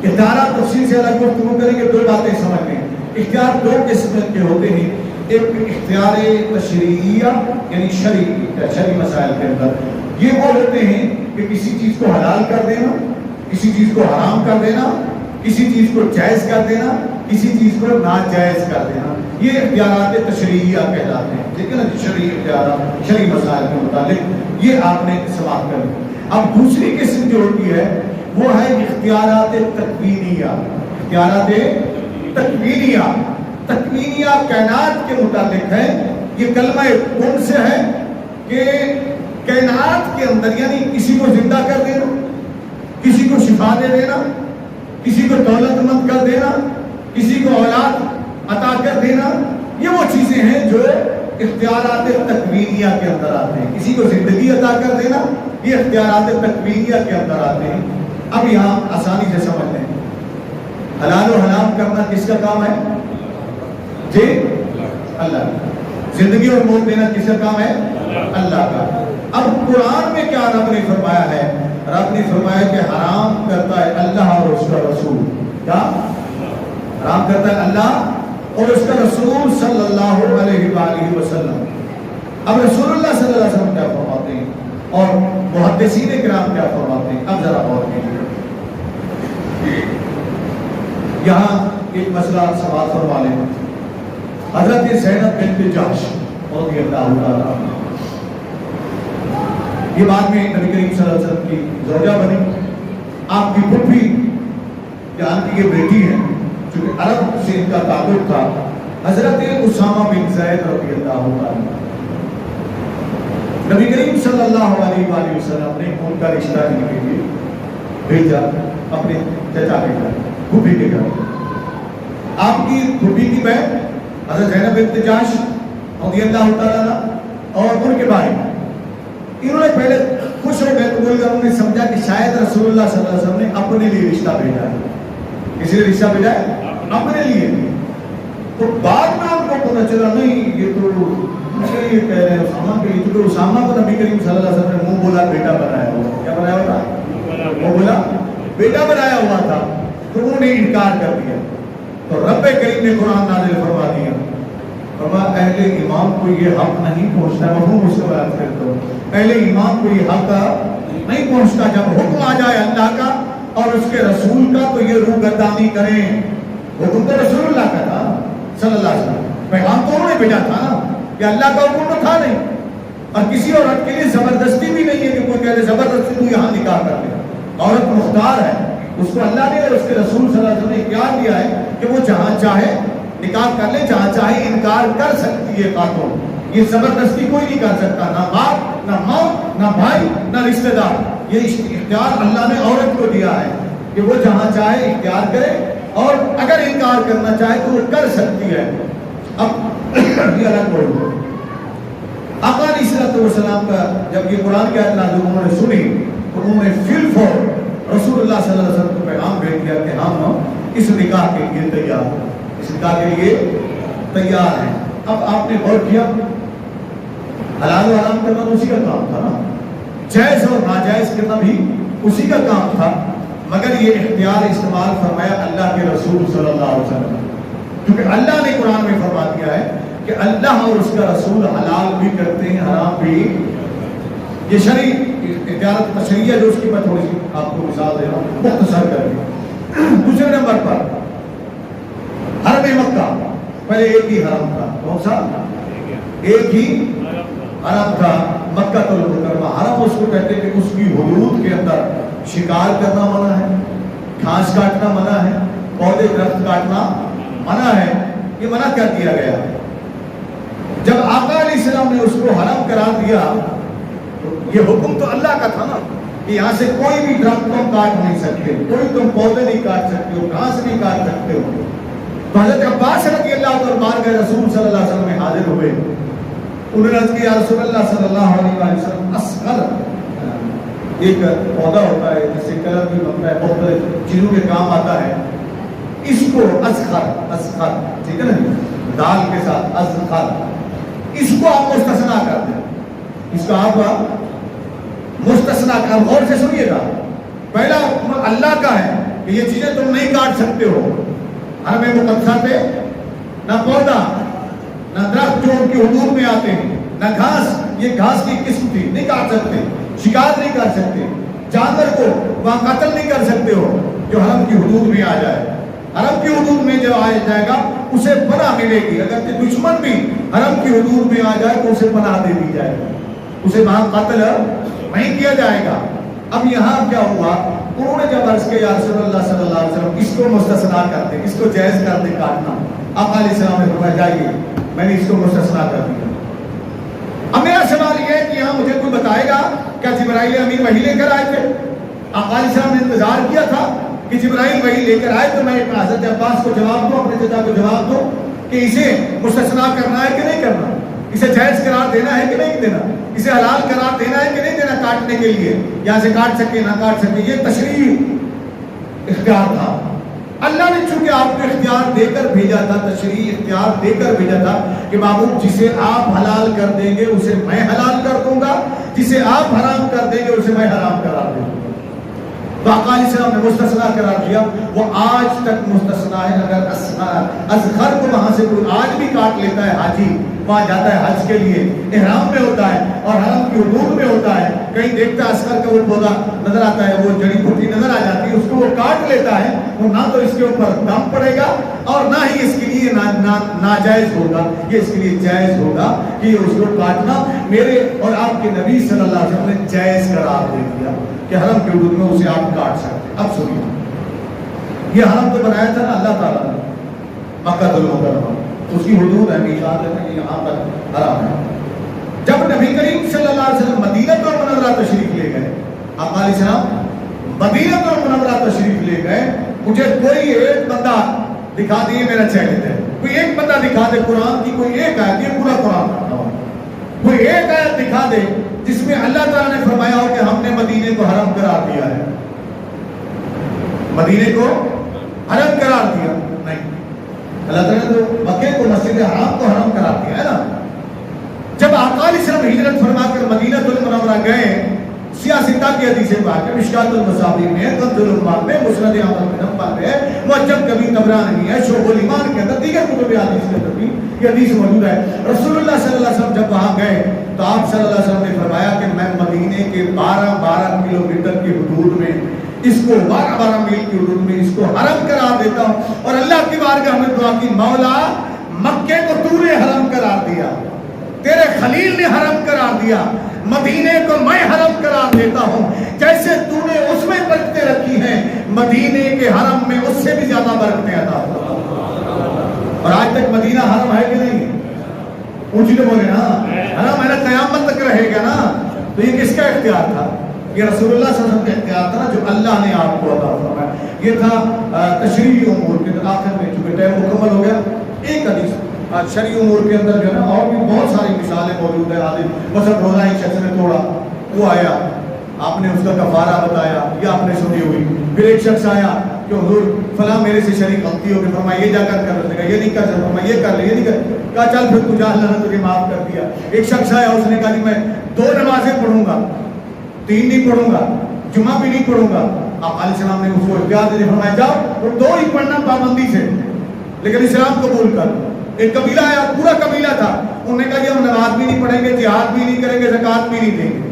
اختیارات تفصیل سے الگ گفتگو کریں گے. دو باتیں سمجھ لیں. اختیار دو قسم کے ہوتے ہیں. ایک اختیار تشریعیہ یعنی شرعی مسائل کے اندر یہ وہ ہوتے ہیں کہ کسی چیز کو حلال کر دینا، کسی چیز کو حرام کر دینا، کسی چیز کو جائز کر دینا، کسی چیز کو ناجائز کر دینا. یہ اختیارات تشریعیہ کہلاتے ہیں. ٹھیک ہے نا. شرعی اختیارات شرعی مسائل کے متعلق یہ آپ نے سماعت کر لی. اب دوسری قسم جو ہوتی ہے وہ ہے اختیارات تکوینیہ. اختیارات تکوینیہ. تکوینیہ کائنات کے متعلق ہے. یہ کلمہ کن سے ہے کہ کائنات کے اندر یعنی کسی کو زندہ کر دینا، کسی کو شفا دے دینا، کسی کو دولت مند کر دینا، کسی کو اولاد عطا کر دینا، یہ وہ چیزیں ہیں جو اختیارات تکوینیہ کے اندر آتے ہیں. کسی کو زندگی عطا کر دینا یہ اختیارات تکوینیہ کے اندر آتے ہیں. اب یہاں آسانی سے سمجھ لیں، حلال و حرام کرنا کس کا کام ہے؟ جی اللہ. زندگی اور موت دینا کس کا کام ہے؟ اللہ کا. اب قرآن میں کیا رب نے فرمایا ہے؟ رب نے فرمایا کہ حرام کرتا ہے اللہ اور اس کا رسول. کیا حرام کرتا ہے؟ اللہ اور اس کا رسول صلی اللہ علیہ وآلہ وسلم. اب رسول اللہ صلی اللہ علیہ وسلم کیا فرماتے ہیں اور محدثین کرام کیا فرماتے ہیں؟ اب ذرا غور کیجیے. یہاں ایک مسئلہ سماعت فرما لیں. حضرت زینب بنت جحش رضی اللہ تعالیٰ عنہ یہ بعد میں نبی کریم صلی اللہ علیہ وسلم کی زوجہ بنی. آپ کی پھپھی جان کی یہ بیٹی ہے چونکہ عرب سے ان کا تعلق تھا. حضرت اسامہ بن زید رضی اللہ تعالیٰ نبی کریم صلی اللہ علیہ وآلہ وسلم نے ان کا رشتہ لینے کے لیے بھیجا اپنے چچا کے گھر، پھوپھی کے گھر. آپ کی پھوپھی کی بہن حضرت زینب بنت جحش رضی اللہ تعالیٰ اور ان کے بھائی انہوں نے پہلے خوش ہو گئے. تو بول کر انہوں نے سمجھا کہ شاید رسول اللہ صلی اللہ علیہ وسلم نے اپنے لیے رشتہ بھیجا ہے. کسی نے رشتہ بھیجا ہے؟ اپنے لیے. تو بعد میں آپ کو پتہ چلا نہیں یہ تو یہ کہہ رہے ہیں اسامہ کے لیے، کیونکہ اسامہ کو نبی کریم صلی اللہ علیہ وسلم نے منہ بولا بیٹا بنایا ہوا. کیا بنایا ہوا تھا؟ منہ بولا بیٹا بنایا ہوا تھا. تو انہوں نے انکار کر دیا. تو رب کریم نے قرآن نازل فرما دیا. فرمایا اہل ایمان کو یہ حق نہیں پہنچتا. مفہوم اس کو بیان کرتا ہوں. اہل ایمان کو یہ حق نہیں پہنچتا جب حکم آ جائے اللہ کا اور اس کے رسول کا تو یہ روگردانی کریں. حکم تو رسول اللہ کا تھا صلی اللہ علیہ وسلم. پیغام تو انہوں نے بھیجا تھا نا کہ اللہ کا حکم تو تھا نہیں. اور کسی عورت کے لیے زبردستی بھی نہیں ہے کہ کوئی کہہ دے زبردستی تو یہاں نکاح کر لے. عورت مختار ہے. اس کو اللہ نے اور اس کے رسول صلی اللہ علیہ وسلم نے اختیار دیا ہے کہ وہ جہاں چاہے نکاح کر لے، جہاں چاہے انکار کر سکتی ہے. خاتون یہ زبردستی کوئی نہیں کر سکتا، نہ باپ نہ ماں نہ بھائی نہ رشتہ دار. یہ اختیار اللہ نے عورت کو دیا ہے کہ وہ جہاں چاہے اختیار کرے اور اگر انکار کرنا چاہے تو وہ کر سکتی ہے. اب یہ الگ بولو. آقا علیہ السلام کا جب یہ قرآن کی آیت نازل انہوں نے سنی تو انہوں نے فی الفور رسول اللہ صلی اللہ علیہ وسلم کو پیغام بھیج دیا کہ ہم اس نکاح کے لیے تیار ہیں، اس نکاح کے لیے تیار ہیں. اب آپ نے غور کیا حلال و حرام کرنا تو اسی کا کام تھا نا، جائز اور ناجائز کرنا بھی اسی کا کام تھا. مگر یہ اختیار استعمال فرمایا اللہ کے رسول صلی اللہ علیہ وسلم، کیونکہ اللہ نے قرآن میں فرما دیا ہے کہ اللہ اور اس کا رسول حلال بھی کرتے ہیں حرام بھی. یہ شرعی اختیارات تشریعی ہے جو اس کی میں تھوڑی سی آپ کو مثال دے رہا ہوں مختصر کر کے. دوسرے نمبر پر حرم مکہ پہلے ایک ہی حرم تھا. کون سا؟ ایک ہی حرم تھا مکہ المکرمہ. حرم اس کو کہتے ہیں کہ اس کی حدود کے اندر شکار کرنا منع ہے، گھاس کاٹنا منع ہے، پودے درخت کاٹنا منع ہے. یہ منع کر دیا گیا. جب آقا علیہ السلام نے اس کو حرم قرار دیا تو یہ حکم تو اللہ کا تھا نا کہ یہاں سے کوئی بھی درخت تم کاٹ نہیں سکتے، کوئی تم پودے نہیں کاٹ سکتے ہو، گھاس نہیں کاٹ سکتے ہو. تو حضرت عباس رضی اللہ عنہ بار گئے رسول صلی اللہ علیہ وسلم میں حاضر ہوئے. انہوں نے عرض کیا یا رسول اللہ صلی اللہ علیہ وسلم اصغر ایک پودا ہوتا ہے جس سے کلر بھی بنتا ہے، بہت چیزوں کے کام آتا ہے. اس کو اصغر ٹھیک ہے نا دال کے ساتھ اصغر، اس کو آپ مستثنا کر دیں. اس کو آپ مستثنا کر. غور سے سنیے گا. پہلا حکم اللہ کا ہے کہ یہ چیزیں تم نہیں کاٹ سکتے ہو. حرم مقدسہ پہ نہ پودا نہ درخت جو ان کی حدود میں آتے ہیں، نہ گھاس، یہ گھاس کی قسم تھی نہیں کاٹ سکتے، شکار نہیں کر سکتے، جانور کو وہاں قتل نہیں کر سکتے ہو جو حرم کی حدود میں آ جائے. حرم کی حدود میں جو آ جائے گا اسے پناہ ملے گی. اگر دشمن بھی حرم کی حدود میں آ جائے تو اسے پناہ دے دی جائے گی، اسے وہاں قتل نہیں کیا جائے گا. اب یہاں کیا ہوا انہوں نے جب عرض کیا یا رسول اللہ صلی اللہ علیہ وسلم اس کو مستثنا کر دیں، اس کو جائز کر دیں کاٹنا، آپ علیہ السلام نے فرمایا جائیے میں نے اس کو مستثنا کر دیا۔ اب میرا سوال یہ ہے کہ یہاں مجھے کوئی بتائے گا کیا جبرائیل امین وحی لے کر آئے تھے؟ آپ علیہ السلام نے انتظار کیا تھا کہ جبرائیل وحی لے کر آئے تو میں حضرت عباس کو جواب دوں، اپنے چچا کو جواب دوں کہ اسے مستثنا کرنا ہے کہ نہیں کرنا، اسے جائز قرار دینا ہے کہ نہیں دینا، اسے حلال قرار دینا ہے کہ نہیں دینا کاٹنے کے لیے، یہاں سے کاٹ سکے نہ کاٹ سکے، یہ تشریح اختیار تھا۔ اللہ نے چونکہ آپ کو اختیار دے کر بھیجا تھا، تشریح اختیار دے کر بھیجا تھا کہ بابو جسے آپ حلال کر دیں گے اسے میں حلال کر دوں گا، جسے آپ حرام کر دیں گے اسے میں حرام قرار دوں گا۔ تو آقا علیہ السلام نے مستثنا قرار دیا، وہ آج تک مستثنا ہے۔ اگر اصغر کو وہاں سے کوئی آج بھی کاٹ لیتا ہے، حاجی وہاں جاتا ہے حج کے لیے، احرام میں ہوتا ہے اور حرم کی حدود میں ہوتا ہے، کہیں دیکھتا ہے اصغر کا وہ پودا نظر آتا ہے، وہ جڑی بوٹی نظر آ جاتی ہے، اس کو وہ کاٹ لیتا ہے، وہ نہ تو اس کے اوپر دم پڑے گا اور نہ ہی اس کے لیے ناجائز ہوگا، یہ اس کے لیے جائز ہوگا کہ اس کو کاٹنا میرے اور آپ کے نبی صلی اللہ علیہ وسلم نے جائز قرار دے دیا کہ حرم کے حدود میں اسے آپ کاٹ سکتے۔ اب سنیے، یہ حرم تو بنایا تھا نا اللہ تعالیٰ نے، مکہ المکرمہ، اس کی حدود ہے، میقات ہے، یہاں پر حرم ہے۔ جب نبی کریم صلی اللہ علیہ وسلم مدینہ المنورہ تشریف لے گئے، آقا علیہ السلام مدینہ المنورہ تشریف لے گئے، مجھے کوئی ایک بندہ دکھا دیے، میرا چیلنج ہے، کوئی ایک بندہ دکھا دے قرآن کی کوئی ایک آیت، یہ پورا قرآن پڑھتا ہوں، کوئی ایک آیت دکھا دے جس میں اللہ تعالیٰ نے فرمایا ہو کہ ہم نے مدینے کو حرم قرار دیا ہے، مدینے کو حرم قرار دیا نہیں، اللہ تعالیٰ نے تو مکے کو مسجد حرام کو حرم قرار دیا ہے نا۔ جب آقا علیہ السلام ہجرت فرما کر مدینہ المنورہ گئے، سیاستہ کی حدیث پاک ہے، مشکات المصابیح میں، کنز العمال میں، مسند احمد بن حنبل میں، معجم کبیر طبرانی ہے، شعب الایمان کے اندر، دیگر کتب حدیث کے اندر بھی یہ حدیث موجود ہے۔ رسول اللہ صلی اللہ علیہ وسلم جب وہاں گئے تو آپ صلی اللہ علیہ وسلم نے فرمایا کہ میں مدینے کے 12 کلومیٹر کی حدود میں اس کو 12 میل کی حدود میں اس کو حرم قرار دیتا ہوں، اور اللہ کی بارگاہ میں دعا کی، مولا مکے کو تو نے حرم قرار دیا، تیرے خلیل نے حرم قرار دیا، مدینے کو میں حرم قرار دیتا ہوں، جیسے تو نے اس میں برکتیں رکھی ہیں مدینے کے حرم میں اس سے بھی زیادہ برکتیں عطا فرما۔ اور آج تک مدینہ حرم ہے کہ نہیں؟ اونچی تو بولے نا، حرم ہے نا، قیامت تک رہے گا نا۔ تو یہ کس کا اختیار تھا؟ یہ رسول اللہ صلی اللہ علیہ وسلم کا اختیار تھا نا، جو اللہ نے آپ کو عطا فرمایا۔ یہ تھا تشریعی امور کے آخر میں، چونکہ ٹائم مکمل ہو گیا، ایک حدیث شرعی امور کے اندر جو ہے نا اور بھی بہت ساری مثالیں موجود ہیں۔ آدمی مثلا روزہ ایک شخص نے توڑا، وہ آیا، آپ نے اس کا کفارہ بتایا، یہ آپ نے سنی ہوئی۔ پھر ایک شخص آیا کہ حضور فلاں میرے سے شریک غلطی ہو گئی، فرمایا یہ جا کر کر، یہ نہیں کر سکتا، فرمایا یہ کر لے، یہ نہیں کر، کہا چل پھر تو جا، اللہ نے تجھے معاف کر دیا۔ ایک شخص آیا، اس نے کہا جی میں 2 نمازیں پڑھوں گا، 3 نہیں پڑھوں گا، جمعہ بھی نہیں پڑھوں گا۔ آپ علیہ السلام نے اس کو اختیار دے فرمایا جاؤ اور 2 ہی پڑھنا پابندی سے، لیکن اسلام قبول کر۔ ایک قبیلہ آیا، پورا قبیلہ تھا، انہوں نے کہا جی ہم نماز بھی نہیں پڑھیں گے، جہاد بھی نہیں کریں گے، زکوٰۃ بھی نہیں دیں گے۔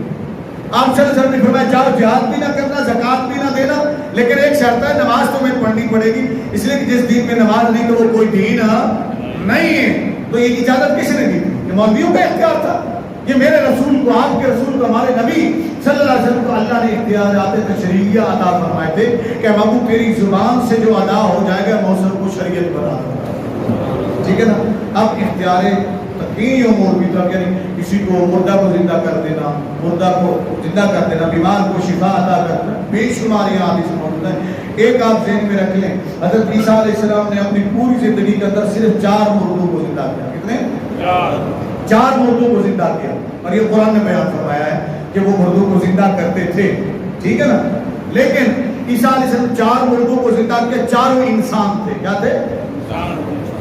آپ صلی اللہ علیہ وسلم نے فرمایا جاؤ، جہاد بھی نہ کرنا، زکوٰۃ بھی نہ دینا، لیکن ایک شرط ہے، نماز تمہیں پڑھنی پڑے گی، اس لیے کہ جس دین میں نماز نہیں تو وہ کوئی دین نہیں ہے۔ تو یہ اجازت کس نے دی؟ یہ مولویوں کا اختیار تھا؟ یہ میرے رسول کو، آپ کے رسول کو، ہمارے نبی صلی اللہ علیہ وسلم کو اللہ نے اختیارات تشریعیہ عطا فرمائے تھے کہ بابو تیری زبان سے جو ادا ہو جائے گا موسم کو شریعت بنا دو، ٹھیک ہے نا۔ اب اختیار تقوی امور بھی تھا، یعنی کسی کو مردہ کو زندہ کر دینا، مردہ کو زندہ کر دینا، بیمار کو شفا عطا کرنا، بے شمار یہاں حدیث موجود ہے۔ ایک آپ ذہن میں رکھ لیں، حضرت عیسیٰ علیہ السلام نے اپنی پوری زندگی کے اندر صرف 4 مردوں کو زندہ کیا۔ کتنے؟ 4 مردوں کو زندہ کیا، اور یہ قرآن نے بیان فرمایا ہے کہ وہ مردوں کو زندہ کرتے تھے، ٹھیک ہے نا۔ لیکن عیسیٰ علیہ السلام 4 مردوں کو زندہ کیا، چاروں انسان تھے، کیا تھے؟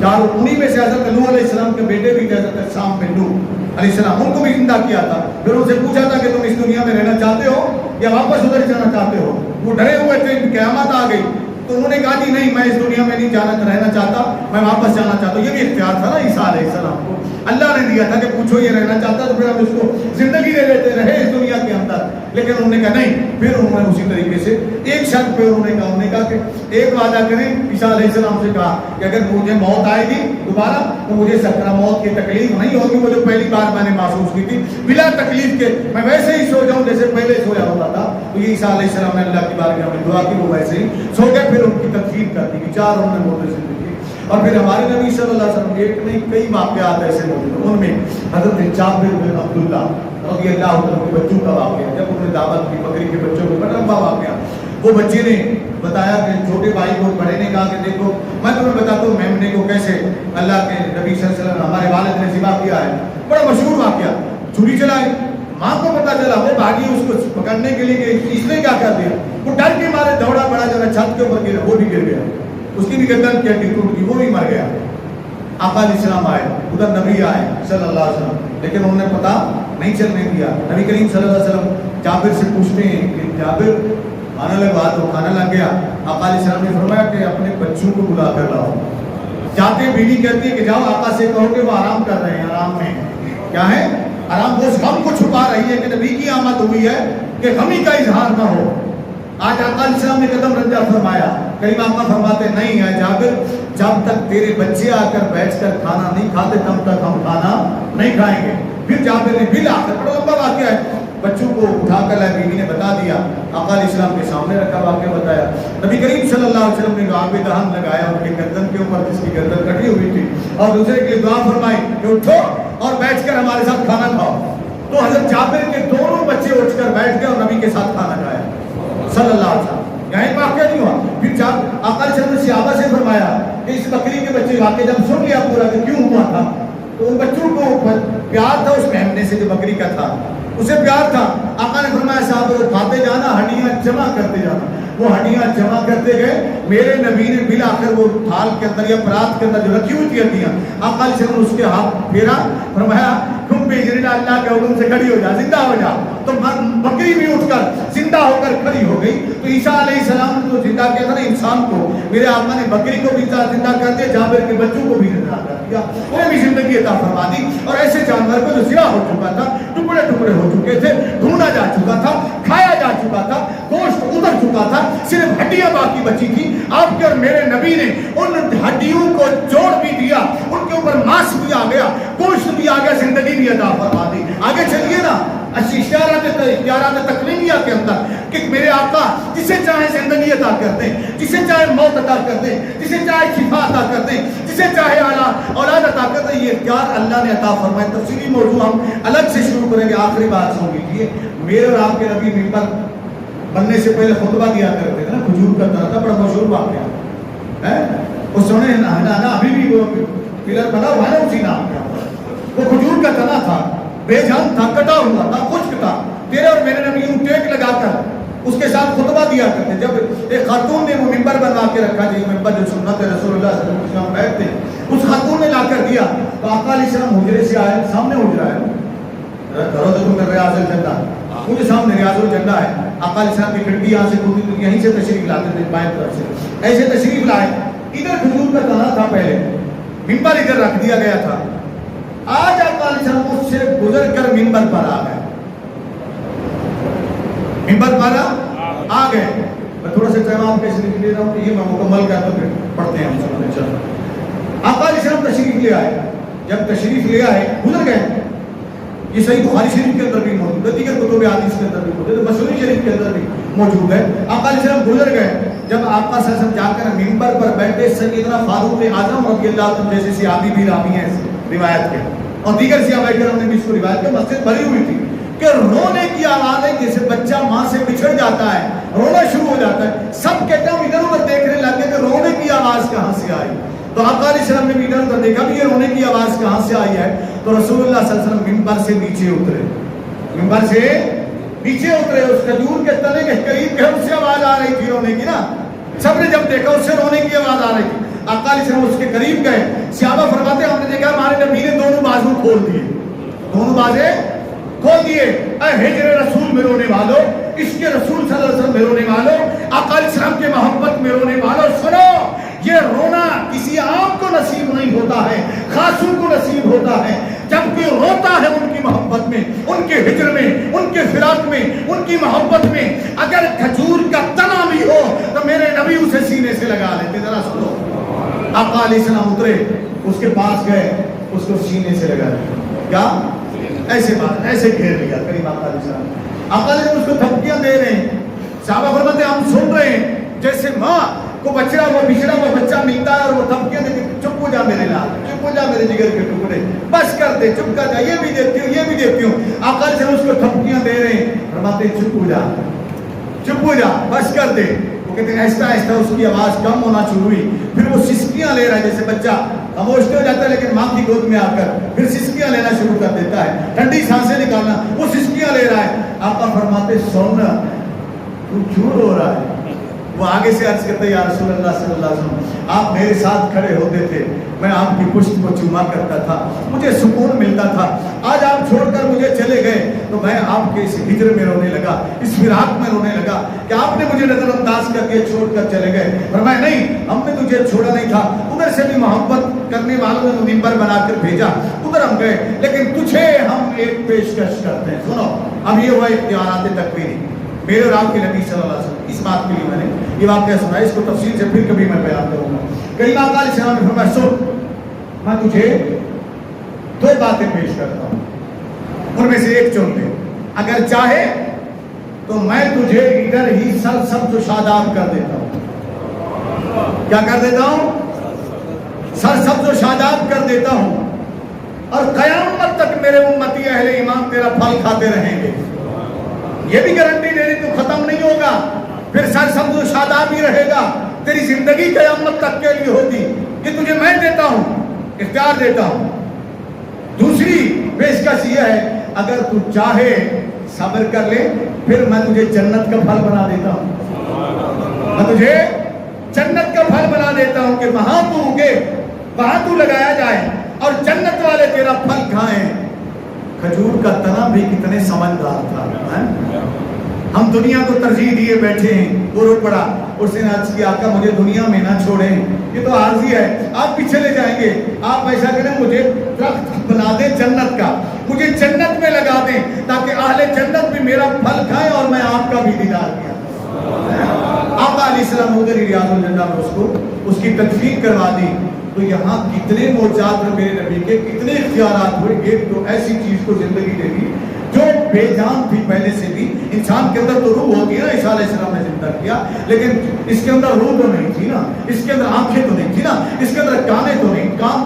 چاروں۔ انہی میں سے حضرت نوح علیہ السلام کے بیٹے بھی تھے، حضرت سام بن نوح علیہ السلام، ان کو بھی زندہ کیا تھا۔ پھر ان سے پوچھا تھا کہ تم اس دنیا میں رہنا چاہتے ہو یا واپس ادھر جانا چاہتے ہو؟ وہ ڈرے ہوئے تھے، قیامت آ گئی، تو انہوں نے کہا جی نہیں، میں اس دنیا میں نہیں رہنا چاہتا، میں واپس جانا چاہتا ہوں۔ یہ بھی اختیار تھا نا عیسیٰ علیہ السلام کو، اللہ نے دیا تھا کہ پوچھو یہ رہنا چاہتا تو پھر ہم اس کو زندگی دے لیتے رہے اس دنیا کے اندر، لیکن انہوں نے کہا نہیں، پھر انہوں نے اسی طریقے سے ایک شرط پہ انہوں نے کہا کہ ایک وعدہ کریں. عیسیٰ علیہ السلام سے کہا کہ اگر مجھے موت آئے گی دوبارہ تو مجھے سکرہ موت کی تکلیف نہیں ہوگی, وہ جو پہلی بار میں نے محسوس کی تھی, بلا تکلیف کے میں ویسے ہی سو جاؤں جیسے پہلے سویا ہوتا تھا. تو یہ عیسیٰ علیہ السلام نے اللہ کی بارگاہ میں دعا کی, وہ ویسے ہی سو گئے. پھر ان کی تدفین کر دی, 4 انہوں نے موتیں زندگی. اور پھر ہمارے نبی صلی اللہ علیہ وسلم ایک نہیں کئی واقعات ایسے موجود ہیں, ان میں حضرت جابر بن عبداللہ رضی اللہ عنہ کے بچوں کا واقعہ, جب انہوں نے دعوت کی بکری کے بچوں کو, بڑا لمبا واقعہ. وہ بچے نے بتایا کہ چھوٹے بھائی کو, بڑے نے کہا کہ دیکھو میں تمہیں بتاتا ہوں میمنے کو کیسے اللہ کے نبی صلی اللہ علیہ وسلم ہمارے والد نے ذبح کیا ہے. بڑا مشہور واقعہ. چھری چلائی, ماں کو پتا چلا, وہ بھاگی اس کو پکڑنے کے لیے کہ اس نے کیا کر دیا. وہ ڈر کے مارے دوڑا, بڑا جگہ چھت کے اوپر گرا, وہ بھی گر گیا, اس کی بھی گردن کی ہڈی ٹوٹ گئی, وہ بھی مر گیا. آقا علیہ السلام آئے, ادھر نبی آئے صلی اللہ علیہ وسلم, لیکن انہوں نے پتا نہیں چلنے دیا. نبی کریم صلی اللہ علیہ وسلم جابر سے پوچھتے ہیں کہ جابر کھانا لگوا دو, کھانا لگ گیا. آقا علیہ السلام نے فرمایا کہ اپنے بچوں کو بلا کر لاؤ. جاتے بیوی کہتی ہے کہ جاؤ آقا سے کہو کہ وہ آرام کر رہے ہیں, آرام میں کیا ہے آرام, وہ اس غم کو چھپا رہی ہے کہ نبی کی آمد ہوئی ہے کہ غمی کا اظہار نہ ہو. آج آقا علیہ السلام نے قدم رنجا فرمایا. کریم آقا فرماتے نہیں ہے جابر, جب تک تیرے بچے آ کر بیٹھ کر کھانا نہیں کھاتے تب تک ہم کھانا نہیں کھائیں گے. پھر جابر نے بل آ کر, بڑا لمبا واقعہ ہے, بچوں کو اٹھا کر لائے, بیوی نے بتا دیا, آقا علیہ السلام کے سامنے رکھا, واقعہ بتایا. نبی کریم صلی اللہ علیہ وسلم نے آب دہن لگایا ان کے گردن کے اوپر جس کی گردن کٹی ہوئی تھی, اور دوسرے کے لیے دعا فرمائی کہ اٹھو اور بیٹھ کر ہمارے ساتھ کھانا کھاؤ. تو حضرت جابر کے دونوں بچے اٹھ کر بیٹھ گئے اور نبی کے ساتھ کھانا کھایا صلی اللہ علیہ وسلم. یہاں ایک واقعہ نہیں ہوا. پھر جب آقا علیہ السلام نے صحابہ سے فرمایا کہ اس بکری کے بچے واقعہ جب سن لیا پورا کہ کیوں ہوا تھا, تو ان بچوں کو پیار تھا اس میمنے سے جو بکری کا تھا, اسے پیار تھا. آقا نے فرمایا صاحب کھاتے جانا, ہڈیاں جمع کرتے جانا. وہ ہڈیاں جمع کرتے گئے. میرے نبی نے بلا کر وہ تھال کے اندر یا پرات کے اندر جو رکھی ہوئی تھی ہڈیاں, آقا علیہ السلام نے اس کے ہاتھ پھیرا, فرمایا تم بیجرین اللہ کے حکم سے کھڑی ہو جا, زندہ ہو جا. تو بکری بھی اٹھ کر زندہ ہو کر کھڑی ہو گئی. تو عیسیٰ علیہ السلام نے جو زندہ کیا تھا نا انسان کو, میرے آقا نے بکری کو بھی زندہ کر دیا, جابر کے بچوں کو بھی زندہ کر دیا, انہیں بھی زندگی عطا فرما دی. اور ایسے جانور کو جو سیاہ ہو چکا تھا, ٹکڑے ٹکڑے ہو چکے تھے, ڈھونڈا جا چکا تھا, کھایا جا چکا تھا, گوشت ادھر چکا تھا, صرف ہڈیاں باقی بچی تھی. آپ کے اور میرے نبی نے ان ہڈیوں کو جوڑ بھی دیا, ان کے اوپر ماس بھی آ گیا, گوشت بھی آ گیا, زندگی بھی عطا فرما دی. آگے چلیے نا اشارات تکلیمیہ کے اندر کہ میرے آقا جسے چاہے زندگی عطا کر دیں, جسے چاہے موت عطا کر دیں, جسے چاہے شفا عطا کر دیں, جسے چاہے اولاد عطا کر دیں. یہ اختیار اللہ نے عطا فرمائے. تفصیلی موضوع ہم الگ سے شروع کریں گے. آخری بات سن لیجیے, میرے اور آپ کے نبی ممبر بننے سے پہلے خطبہ دیا کرتے تھے نا, کھجور کا تنا تھا, بڑا مشہور واقعہ ہے. وہ سنے نا ابھی بھی وہ پلر بنا ہوا ہے نا اسی نام کا. وہ کھجور کا تنا تھا, بے جان تھا, کٹا ہوا تھا, خشک تھا. تیرے اور میرے نبی یوں ٹیک لگا کر اس کے ساتھ خطبہ دیا کرتے. جب ایک خاتون نے وہ ممبر بنوا کے رکھا, جی ممبر جو سنت رسول اللہ صلی اللہ علیہ وسلم بیٹھتے, اس خاتون نے لا کر دیا. تو آقا علیہ السلام حجرے سے آئے, سامنے حجرہ ہے, کرو دیکھو میں ریاض الجنہ, مجھے سامنے ریاض الجنہ ہے. آقا علیہ السلام کی کھڑکی یہاں سے کھلتی تھی, یہیں سے تشریف لاتے تھے بائیں طرف سے, ایسے تشریف لائے. ادھر کھجور کا تنا تھا, پہلے ممبر ادھر رکھ دیا گیا تھا. آج آقا علیہ السلام اس سے گزر کر ممبر پر آ گئے, ممبر پر آ گئے. میں تھوڑا سا ٹائم آپ کیسے لے رہا ہوں کہ یہ میں مکمل کر دوں, پڑھتے ہیں ہم سب. چلو, آقا علیہ السلام تشریف لے آئے. جب تشریف لے آئے گزر گئے. یہ صحیح بخاری شریف کے اندر بھی موجود ہے, دیگر کتب حدیث کے اندر بھی موجود ہے, مسلم شریف کے اندر بھی موجود ہے. آقا علیہ السلام گزر گئے. جب آقا صلی اللہ علیہ وسلم جا کر ممبر پر بیٹھے, سیدنا فاروق اعظم رضی اللہ عنہ جیسے صحابی بھی راوی ہیں روایت کے, اور دیگر صحابہ کرام نے بھی اس کو روایت کے, مسجد بھری ہوئی تھی کہ رونے کی آواز ہے, جیسے بچہ ماں سے بچھڑ جاتا ہے, رونا شروع ہو جاتا ہے. سب کہتے ہیں ادھر ادھر دیکھنے لگے کہ رونے کی آواز کہاں سے آئی. تو آقا علیہ السلام نے بھی ادھر ادھر دیکھا بھی یہ رونے کی آواز کہاں سے آئی ہے. تو رسول اللہ صلی اللہ علیہ وسلم ممبر سے نیچے اترے, ممبر سے نیچے اترے, اس کھجور کے تنے کے قریب گئے, اس سے آواز آ رہی تھی رونے کی نا. سب نے جب دیکھا اس سے رونے کی آواز آ رہی تھی. آقا علیہ السلام اس کے قریب گئے. صحابہ فرماتے ہیں ہم نے دیکھا ہمارے نبی نے دونوں بازو کھول دیے, دونوں بازے کھول دیے. اے ہجر رسول میں رونے والوں, اس کے رسول صلی اللہ علیہ وسلم میں رونے والوں, آقا علیہ السلام کے محبت میں رونے والوں, سنو یہ رونا کسی عام کو نصیب نہیں ہوتا ہے، خاصوں کو نصیب ہوتا ہے، جبکہ روتا ہے ان کی محبت میں، ان کے ہجر میں، ان کے فراق میں، ان کی محبت میں۔ اگر کھجور کا تنا بھی ہو تو میرے نبی اسے سینے سے لگا لیتے۔ ذرا سنو، آقا علیہ السلام اترے، اس کے پاس گئے، اس کو سینے سے لگا لیا۔ کیا؟ ایسے بات، ایسے گھیر لیا کریم آقا علیہ السلام۔ آقا علیہ السلام اس کو دھمکیاں دے رہے ہیں، صحابہ فرماتے ہیں ہم سن رہے ہیں جیسے ماں کو بچڑا ہوا بچہ ملتا ہے اور وہ دھمکیاں دیتے ہیں، چپ ہو جا میرے لال، چپ ہو جا میرے جگر کے ٹکڑے، بس کر دے، چپ کر جا، یہ بھی دیتی ہوں، یہ بھی دیتی ہوں۔ آقا علیہ السلام اس کو دھمکیاں دے رہے ہیں، فرماتے ہیں چپ ہو جا، چپ ہو جا، بس کر دے۔ وہ کہتے ہیں آہستہ آہستہ اس کی آواز کم ہونا شروع ہوئی، پھر وہ سسکیاں لے رہا ہے، جیسے بچہ خاموش ہو جاتا ہے لیکن ماں کی گود میں آ کر پھر سسکیاں لینا شروع کر دیتا ہے، ٹھنڈی سانسیں نکالنا، وہ سسکیاں لے رہا ہے۔ آقا فرماتے سن، تو کیوں رو رہا ہے؟ وہ آگے سے عرض کرتے یا رسول اللہ صلی اللہ علیہ وسلم، آپ میرے ساتھ کھڑے ہوتے تھے، میں آپ کی پشت کو چوما کرتا تھا، مجھے سکون ملتا تھا۔ آج آپ چھوڑ کر مجھے چلے گئے تو میں آپ کے اس ہجر میں رونے لگا، اس فراق میں رونے لگا کہ آپ نے مجھے نظر انداز کر کے چھوڑ کر چلے گئے۔ فرمایا نہیں، ہم نے تجھے چھوڑا نہیں تھا، ادھر سے بھی محبت کرنے والوں نے منبر بنا کر بھیجا، ادھر ہم گئے، لیکن تجھے ہم ایک پیشکش کرتے ہیں۔ سنو، اب یہ ہوا اختیارات تکوینی، میرے اور آپ کے نبی صلی اللہ علیہ وسلم، اس بات کے لیے میں نے یہ واقعہ سنا ہے، اس کو تفصیل سے پھر کبھی میں بیان کروں گا۔ کریم آقا علیہ السلام نے فرمایا سن، میں تجھے دو باتیں پیش کرتا ہوں، ان میں سے ایک چن لے، اگر چاہے تو میں تجھے ادھر ہی سر سبز و شاداب کر دیتا ہوں۔ کیا کر دیتا ہوں؟ سر سبز و شاداب کر دیتا ہوں، اور قیامت تک میرے امتی اہل ایمان تیرا پھل کھاتے رہیں گے۔ یہ بھی گارنٹی دے رہی تو ختم نہیں ہوگا، پھر سر سبز و شاداب ہی رہے گا، تیری زندگی قیامت تک کے لیے ہوگی۔ یہ تجھے میں دیتا ہوں، اختیار دیتا ہوں۔ دوسری پیشکش یہ ہے، اگر تو چاہے صبر کر لے، پھر میں تجھے جنت کا پھل بنا دیتا ہوں، میں تجھے جنت کا پھل بنا دیتا ہوں کہ وہاں تو اگے، وہاں تو لگایا جائے اور جنت والے تیرا پھل کھائیں۔ کھجور کا تنا بھی کتنے سمجھدار تھا، ہم دنیا کو ترجیح دیے بیٹھے ہیں۔ وہ رو پڑا، اس نے عرض کیا آقا مجھے دنیا میں نہ چھوڑیں، یہ تو عارضی ہے، آپ بھی چلے جائیں گے، آپ ایسا کریں مجھے درخت بنا دیں جنت کا، مجھے جنت میں لگا دیں تاکہ اہل جنت بھی میرا پھل کھائیں اور میں آپ کا بھی دیدار کیا۔ آقا علیہ السلام ادھر ہی ریاض الجنہ میں اس کو اس کی تدفین کروا دی۔ تو یہاں کتنے معجزات میرے نبی کے، کتنے اختیارات ہوئے۔ ایک تو ایسی چیز کو زندگی دے دی جو بے جان تھی پہلے سے بھی، انسان کے اندر تو روح ہوتی ہے نا، عیسیٰ علیہ السلام نے زندہ کیا، لیکن اس کے اندر روح تو نہیں تھی نا، اس کے اندر آنکھیں تو نہیں تھی نا، اس کے اندر کان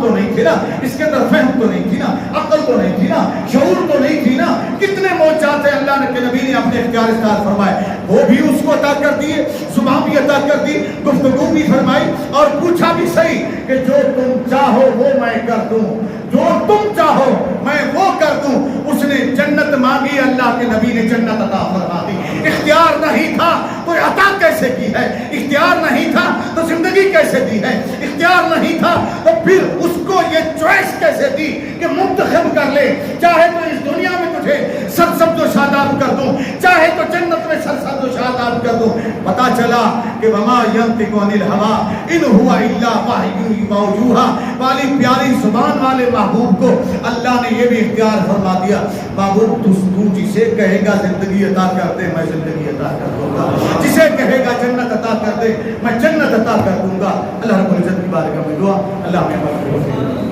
تو نہیں تھے نا، اس کے اندر فہم تو نہیں تھی نا، عقل تو نہیں تھی نا، شعور تو نہیں تھی نا۔ کتنے معجزات ہیں اللہ کے نبی نے اپنے اختیار فرمائے، وہ بھی اس کو عطا کر دیے، زبان بھی عطا کر دی، گفتگو بھی فرمائی، اور پوچھا بھی صحیح کہ جو تم چاہو وہ میں کر دوں، جو تم چاہو میں وہ کر دوں۔ اس نے جنت مانگی، اللہ کے نبی نے جنت عطا فرما دی۔ اختیار نہیں تھا تو عطا کیسے کی ہے؟ اختیار نہیں تھا تو زندگی کیسے دی ہے؟ اختیار نہیں تھا تو پھر اس کو یہ چوائس کیسے دی کہ منتخب کر لے، چاہے تو اس دنیا میں تجھے سرسبز و شاداب کر دوں، چاہے تو جنت میں سرسبز و شاداب کر دوں۔ پتا چلا کہ وما ینطق عن الہویٰ ان ہوا الا وحی یوحیٰ، والی پیاری زبان والے محبوب کو اللہ نے یہ بھی اختیار فرما دیا، محبوب تو جسے کہے گا زندگی عطا کر دے میں زندگی عطا کر دوں گا، جسے کہے گا جنت عطا کر دے میں جنت عطا کر دوں گا۔ اللہ رب العزت کی بارگاہ میں دعا، اللہ ہمیں مغفرت فرمائے۔